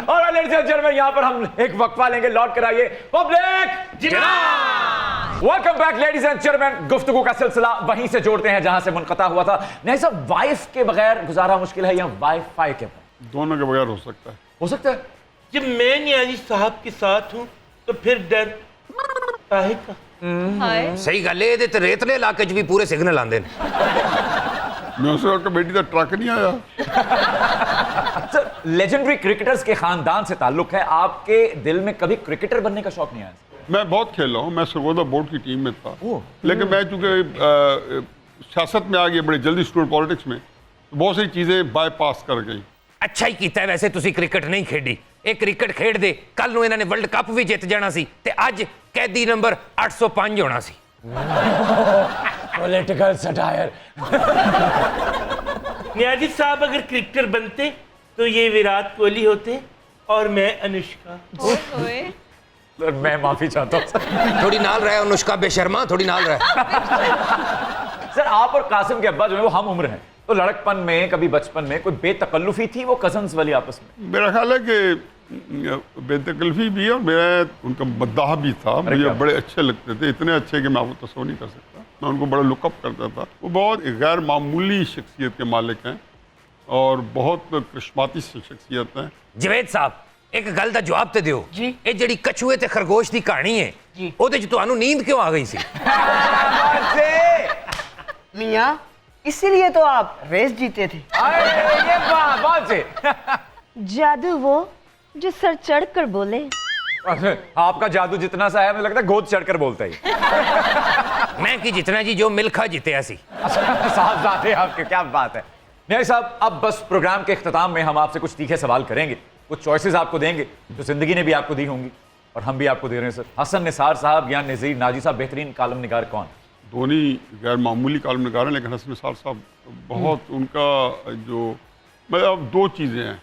[SPEAKER 1] और लेडीज एंड जेंटलमैन, यहां पर हम एक वक्फा लेंगे, लौट कर आइए public Jinnah. Welcome back ladies and gentleman. गुफ्तगू का सिलसिला वहीं से जोड़ते हैं जहां से मुनक़ता हुआ था। नहीं सब, वाइफ के बगैर गुजारा मुश्किल है या वाईफाई के बगैर?
[SPEAKER 6] दोनों के बगैर हो सकता है।
[SPEAKER 1] हो सकता है।
[SPEAKER 3] जब मैं न्याज़ी साहब के साथ हूँ तो फिर डर काहे का?
[SPEAKER 4] सही गल है, ਇਹਦੇ ਤੇ ਰੇਤਲੇ ਇਲਾਕੇ 'ਚ ਵੀ ਪੂਰੇ ਸਿਗਨਲ ਆਉਂਦੇ ਨੇ।
[SPEAKER 6] मैं उस वक्त बेटी का ट्रक नहीं आया।
[SPEAKER 1] सर, लेजेंडरी क्रिकेटर्स के खानदान से ताल्लुक है, आपके दिल में कभी क्रिकेटर बनने का शौक नहीं आया?
[SPEAKER 6] मैं बहुत खेला हूँ, मैं सरगोदा बोर्ड की टीम में था, लेकिन मैं चूंकि सियासत में आ गया बड़े जल्दी, स्टूडेंट पॉलिटिक्स में, तो बहुत सारी चीज़ें बाईपास कर गई।
[SPEAKER 4] अच्छा ही कीता है वैसे ਤੁਸੀਂ क्रिकेट नहीं खेडी। ਇਹ क्रिकेट खेडਦੇ ਕੱਲ ਨੂੰ ਇਹਨਾਂ ਨੇ वर्ल्ड कप भी जित जाना ਸੀ ਤੇ ਅੱਜ कैदी नंबर 805 होना सी।
[SPEAKER 1] Political satire.
[SPEAKER 3] न्याज़ी साहब अगर क्रिकेटर बनते तो ये विराट कोहली होते और मैं अनुष्का।
[SPEAKER 1] सर मैं माफी चाहता हूँ।
[SPEAKER 4] थोड़ी नाल रहा अनुष्का बेशर्मा, थोड़ी नाल रहा।
[SPEAKER 1] सर आप और कासिम के अब्बा जो है वो हम उम्र हैं, तो लड़कपन में कभी बचपन में कोई बेतकल्लुफी थी वो कजन्स वाली आपस में?
[SPEAKER 6] मेरा ख्याल है कि बेतकल्फी भी है और मेरा उनका मद्दाह भी था। मुझे बड़े अच्छे लगते थे, इतने अच्छे कि मैं आपको तस्वीर नहीं कर सकता। मैं उनको बड़ा लुकअप करता था। वो बहुत गैर मामूली शख्सियत के मालिक हैं और बहुत करिश्माती शख्सियत हैं।
[SPEAKER 4] जवेद साहब एक गल का जवाब तो दियो
[SPEAKER 5] जी।
[SPEAKER 4] ये जड़ी कछुए ते खरगोश की कहानी है
[SPEAKER 5] जी।
[SPEAKER 4] ओदे च तुहानू नींद क्यों आ गई सी?
[SPEAKER 5] मियाँ, इसीलिए तो आप रेस जीते थे।
[SPEAKER 1] ये बात से।
[SPEAKER 2] जादू वो जो सर चढ़ कर बोले
[SPEAKER 1] आपका जादू जितना सा है मुझे लगता है गोद चढ़कर बोलता ही।
[SPEAKER 4] मैं कि जितना जी जो मिल्खा जितया सी।
[SPEAKER 1] साहब आपके क्या बात है। नहीं साहब, अब बस प्रोग्राम के इख्तिताम में हम आपसे कुछ तीखे सवाल करेंगे, कुछ चॉइसेस आपको देंगे जो जिंदगी ने भी आपको दी होंगी और हम भी आपको दे रहे हैं। सर, हसन निसार साहब या नज़ीर नाजी साहब बेहतरीन कालम निगार कौन?
[SPEAKER 6] दोनों गैर मामूली कालम निगार हैं, लेकिन हसन निसार साहब बहुत उनका जो मतलब दो चीज़ें हैं।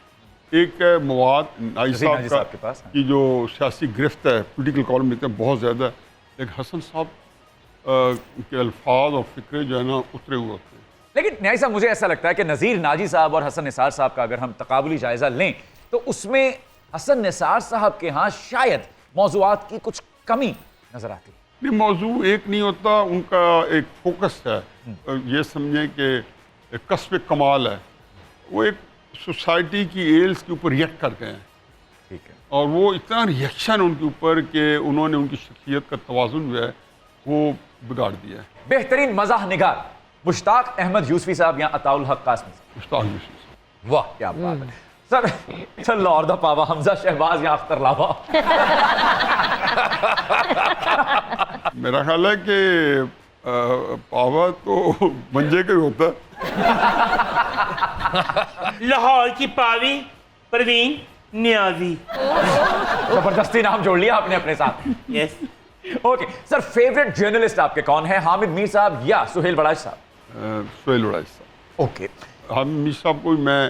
[SPEAKER 6] एक है मवाद नाजी
[SPEAKER 1] नाजी
[SPEAKER 6] साहब
[SPEAKER 1] साहब के पास, हाँ।
[SPEAKER 6] की जो सियासी गिरफ्त है, पोलिटिकल कॉलम लिखते हैं बहुत ज़्यादा है, लेकिन हसन साहब के अल्फाज और फिक्रे जो है ना उतरे हुए होते हैं।
[SPEAKER 1] लेकिन न्याय साहब, मुझे ऐसा लगता है कि नज़ीर नाजी साहब और हसन निसार साहब का अगर हम तकाबुली जायज़ा लें तो उसमें हसन निसार साहब के यहाँ शायद मौज़ूआत की कुछ कमी नज़र आती है।
[SPEAKER 6] नहीं, मौजू एक नहीं होता, उनका एक फोकस है। ये समझें कि कस्ब कमाल है, वो एक सोसाइटी की एल्स के ऊपर रिएक्ट करते हैं,
[SPEAKER 1] ठीक है,
[SPEAKER 6] और वो इतना रिएक्शन उनके ऊपर कि उन्होंने उनकी शख्सियत का तवाज़ुन जो है वो बिगाड़ दिया है।
[SPEAKER 1] बेहतरीन मज़ाह निगार मुश्ताक अहमद यूसुफी साहब या अताउल हक कासमी साहब?
[SPEAKER 6] मुश्ताक यूसुफ साहब।
[SPEAKER 1] वाह क्या बात है सर। चल लाहौर दा पावा हमजा शहबाज या अख्तर लावा?
[SPEAKER 6] मेरा ख्याल है कि पावा तो मंजे का ही होता है।
[SPEAKER 3] लाहौर की पावी परवीन न्याजी।
[SPEAKER 1] जबरदस्ती नाम जोड़ लिया आपने अपने साथ।
[SPEAKER 3] Yes.
[SPEAKER 1] Okay sir, favourite journalist आपके कौन है, हामिद मीर साहब या सुहेल बड़ाच साहब?
[SPEAKER 6] सुहेल बड़ाच साहब।
[SPEAKER 1] ओके,
[SPEAKER 6] हामिद मीर साहब को मैं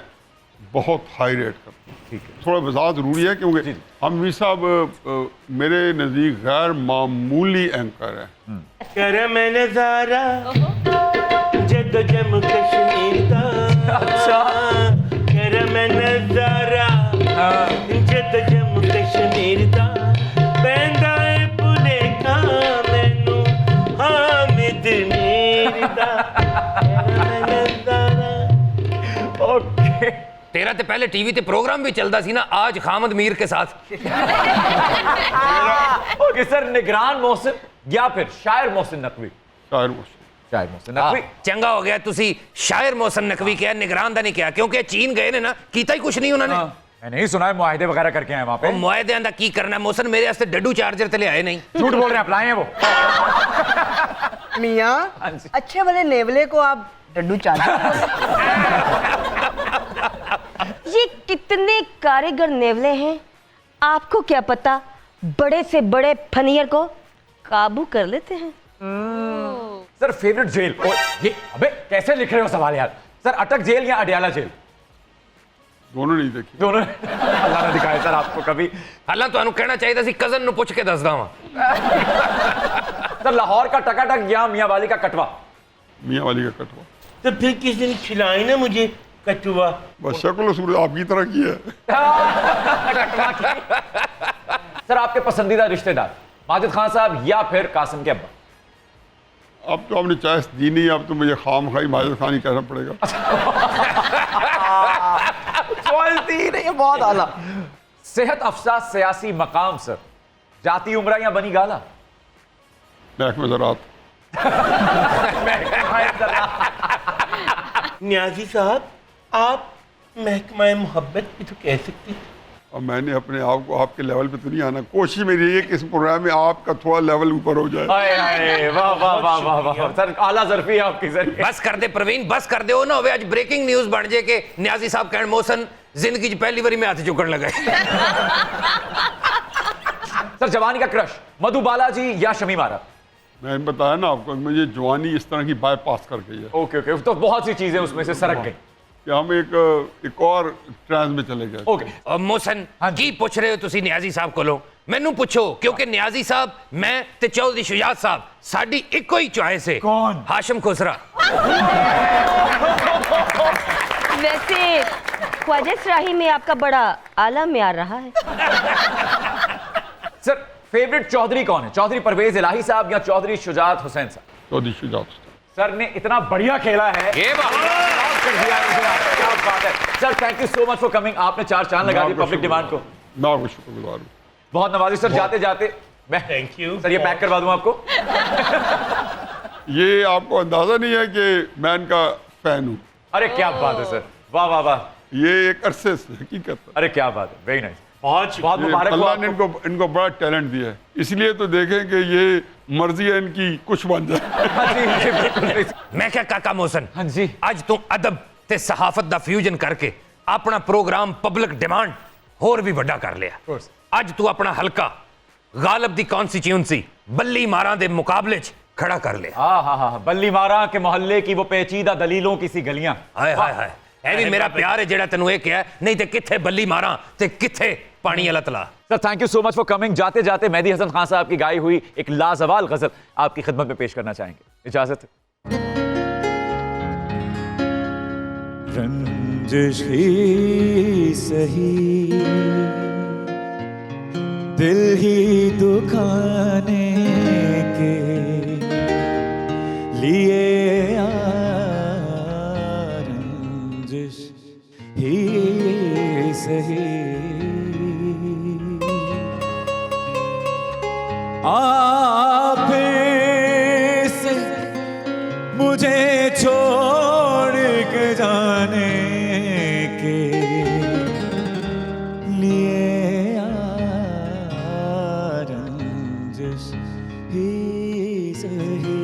[SPEAKER 6] बहुत हाई रेट करता हूँ।
[SPEAKER 1] ठीक है,
[SPEAKER 6] थोड़ा वजाहत जरूरी है क्योंकि हामिद मीर साहब मेरे नज़दीक गैर मामूली एंकर है।
[SPEAKER 3] करम नजारा जद जम कश्मीर दा,
[SPEAKER 1] अच्छा,
[SPEAKER 3] करम नजारा जद जम कश्मीर दा, पैंदा है भुलेखा मैनू हामिद मीर दा, करम नजारा।
[SPEAKER 1] ओके।
[SPEAKER 4] तेरा तो पहले टीवी ते प्रोग्राम भी चलता सी ना, आज खामद मीर के साथ।
[SPEAKER 1] ओके सर, निगरान मोहसिन या फिर शायर मोहसिन नकवी?
[SPEAKER 6] शायर मुश्किल।
[SPEAKER 1] शायर मोहसिन नकवी।
[SPEAKER 4] चंगा हो गया तुसी शायर मोहसिन नकवी क्या, निगरान दा नहीं क्या, क्योंकि चीन गए ने ना, कीता ही कुछ नहीं उन्होंने।
[SPEAKER 1] मैंने नहीं सुना है मुआहदे वगैरह करके आए वहां पे।
[SPEAKER 4] मुआहदे दा की करना मोहसिन, मेरे वास्ते डड्डू चार्जर ते ले आए नहीं।
[SPEAKER 1] झूठ बोल रहे हैं, अप्लाई हैं वो। हाँ
[SPEAKER 5] मियाँ
[SPEAKER 1] जी।
[SPEAKER 5] अच्छे वाले नेवले को आप डड्डू चाहते
[SPEAKER 2] ये कितने कारीगर नेवले हैं, आपको क्या पता बड़े से बड़े फनियर को काबू कर लेते हैं।
[SPEAKER 1] Sir favourite jail? ओ, ये अबे कैसे लिख रहे हो सवाल यार। सर अटक जेल या अडयाला जेल?
[SPEAKER 6] दोनों नहीं देखी।
[SPEAKER 1] दोनों। अल्लाह ने दिखाया सर आपको कभी।
[SPEAKER 4] हालां तुहानू कहना चाहिए सी कजन नु पूछ के दसदा वां।
[SPEAKER 1] सर लाहौर का टकाटक या मियां वाली का कटवा?
[SPEAKER 6] मियाँ वाली का कटवा।
[SPEAKER 3] तो फिर किस दिन खिलाए ना मुझे कटुआ।
[SPEAKER 6] बस शक्ल सूरत आपकी तरह की है।
[SPEAKER 1] सर आपके पसंदीदा रिश्तेदार माजिद खान साहब या फिर कासिम के अब्बा?
[SPEAKER 6] अब तो आपने चॉइस दी नहीं, अब तो मुझे खाम खाई माजिद खान ही कहना पड़ेगा।
[SPEAKER 1] चॉइस दी नहीं है, बहुत आला। सेहत अफजा सियासी मकाम सर, जाती उम्रा या बनी गाला?
[SPEAKER 6] महकमे ज़राअत।
[SPEAKER 3] न्याजी साहब, आप महकमा मोहब्बत भी तो कह सकती।
[SPEAKER 6] और मैंने अपने आप को आपके लेवल पे तो नहीं आना, कोशिश मेरी है कि इस प्रोग्राम में आपका थोड़ा लेवल ऊपर हो जाए।
[SPEAKER 1] हाय हाय, वाह वाह वाह वाह वाह सर, आला ज़र्फी है आपकी सर।
[SPEAKER 4] बस कर दे प्रवीण, बस कर दे। ना हो आज ब्रेकिंग न्यूज बन जाए कि न्याजी साहब कहण मोहसिन जिंदगी च पहली बारी में हाथ चुकन लगा।
[SPEAKER 1] सर जवानी का क्रश मधु बालाजी या शमीम आरा?
[SPEAKER 6] मैंने बताया ना आपको, मुझे जवानी इस तरह की बाईपास कर गई है
[SPEAKER 1] ओके ओके, तो बहुत सी चीजें उसमें से सरक गई
[SPEAKER 6] कि हम एक और ट्रांस में चले गए।
[SPEAKER 1] ओके।
[SPEAKER 4] और मोहसिन की पूछ रहे हो तुसी न्याजी साहब कोलों? मैनू पूछो, क्योंकि न्याजी साहब मैं ते चौधरी शुजात साहब साडी इको ही चॉइस है।
[SPEAKER 1] कौन?
[SPEAKER 4] हाशिम खुसरा।
[SPEAKER 2] वैसे ख्वाजा सराही में आपका बड़ा आला म्यार रहा है।
[SPEAKER 1] सर फेवरेट चौधरी कौन है, चौधरी परवेज इलाही साहब या चौधरी शुजात हुसैन साहब?
[SPEAKER 6] चौधरी शुजात।
[SPEAKER 1] सर ने इतना बढ़िया खेला है,
[SPEAKER 4] ये बात
[SPEAKER 1] कर दिया है, क्या बात है। Sir thank you so much for coming, आपने चार चांद लगा दी पब्लिक डिमांड को।
[SPEAKER 6] मैं आपको शुक्रगुजार हूँ,
[SPEAKER 1] बहुत नवाजी सर। जाते जाते मैं
[SPEAKER 3] थैंक यू
[SPEAKER 1] सर ये पैक करवा दूं आपको।
[SPEAKER 6] ये आपको अंदाजा नहीं है कि मैं इनका फैन हूँ।
[SPEAKER 1] अरे क्या बात है सर, वाह वाह वाह,
[SPEAKER 6] ये एक अरसे से हकीकत है।
[SPEAKER 1] अरे क्या बात है, वेरी नाइस।
[SPEAKER 3] बहुत
[SPEAKER 1] बहुत मुबारक हो
[SPEAKER 6] अल्लाह ने
[SPEAKER 1] आपको।
[SPEAKER 6] इनको बड़ा टैलेंट दिया है, इसलिए तो देखें कि ये मर्जी है इनकी कुछ बन जाए।
[SPEAKER 1] हाँ जी, जी, बिल्कुल।
[SPEAKER 4] मैं क्या काका मोहसन,
[SPEAKER 1] हाँ जी।
[SPEAKER 4] ਅੱਜ ਤੂੰ ਅਦਬ ਤੇ ਸਹਾਫਤ ਦਾ ਫਿਊਜ਼ਨ ਕਰਕੇ ਆਪਣਾ ਪ੍ਰੋਗਰਾਮ ਪਬਲਿਕ ਡਿਮਾਂਡ ਹੋਰ ਵੀ ਵੱਡਾ ਕਰ ਲਿਆ।
[SPEAKER 1] course।
[SPEAKER 4] ਅੱਜ ਤੂੰ ਆਪਣਾ ਹਲਕਾ ਗਾਲਬ ਦੀ ਕੌਂਸਟੀਚੁਐਂਸੀ ਬੱਲੀ ਮਾਰਾਂ ਦੇ ਮੁਕਾਬਲੇ 'ਚ ਖੜਾ ਕਰ ਲਿਆ।
[SPEAKER 1] हाँ, बल्ली मारा के मोहल्ले की वो पेचीदा दलीलों की सी गलियां।
[SPEAKER 4] ਹਾਏ ਹਾਏ ਹਾਏ, ਇਹ ਵੀ ਮੇਰਾ ਪਿਆਰ ਹੈ ਜਿਹੜਾ ਤੈਨੂੰ ਇਹ ਕਿਹਾ, ਨਹੀਂ ਤੇ ਕਿੱਥੇ ਬੱਲੀ ਮਾਰਾਂ ਤੇ ਕਿੱਥੇ ਪਾਣੀ ਵਾਲਾ ਤਲਾ।
[SPEAKER 1] Sir thank you so much for coming. जाते जाते मेहदी हसन खान साहब की गाई हुई एक लाजवाल गजल आपकी खिदमत में पेश करना चाहेंगे, इजाजत।
[SPEAKER 7] रंजिश ही सही दिल ही दुखाने के लिए रंजिश ही सही आप से मुझे छोड़ के जाने के लिए रंजिश ही सही।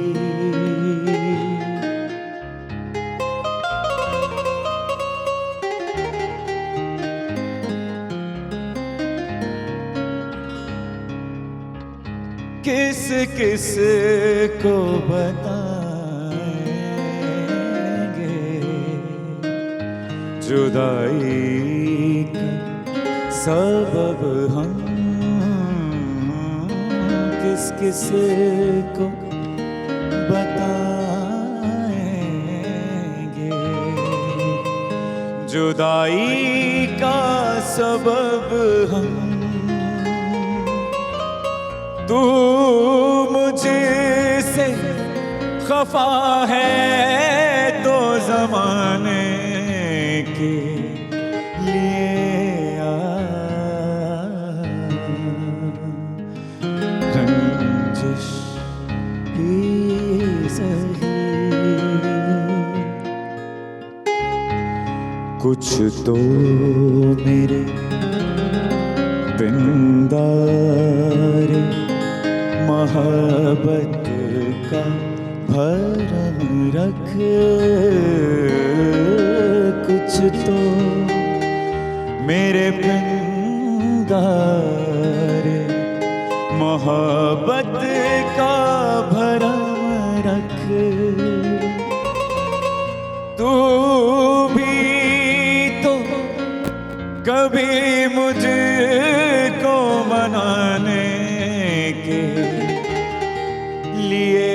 [SPEAKER 7] किस किस को बताएंगे जुदाई का सबब हम, किस किस को बताएंगे जुदाई का सबब हम। तू मुझसे खफा है तो जमाने के लिए रंजिश ही सही। कुछ तो मेरे पिंदार मोहब्बत का भरम रख, कुछ तो मेरे पिंदार मोहब्बत का भरम रख। तू भी तो कभी मुझको मनाने के लिए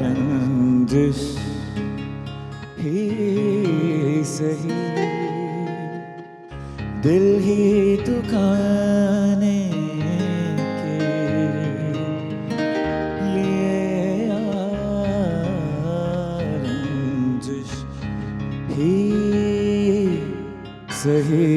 [SPEAKER 7] रंजिश ही सही, दिल ही दुखाने के लिए रंजिश ही सही।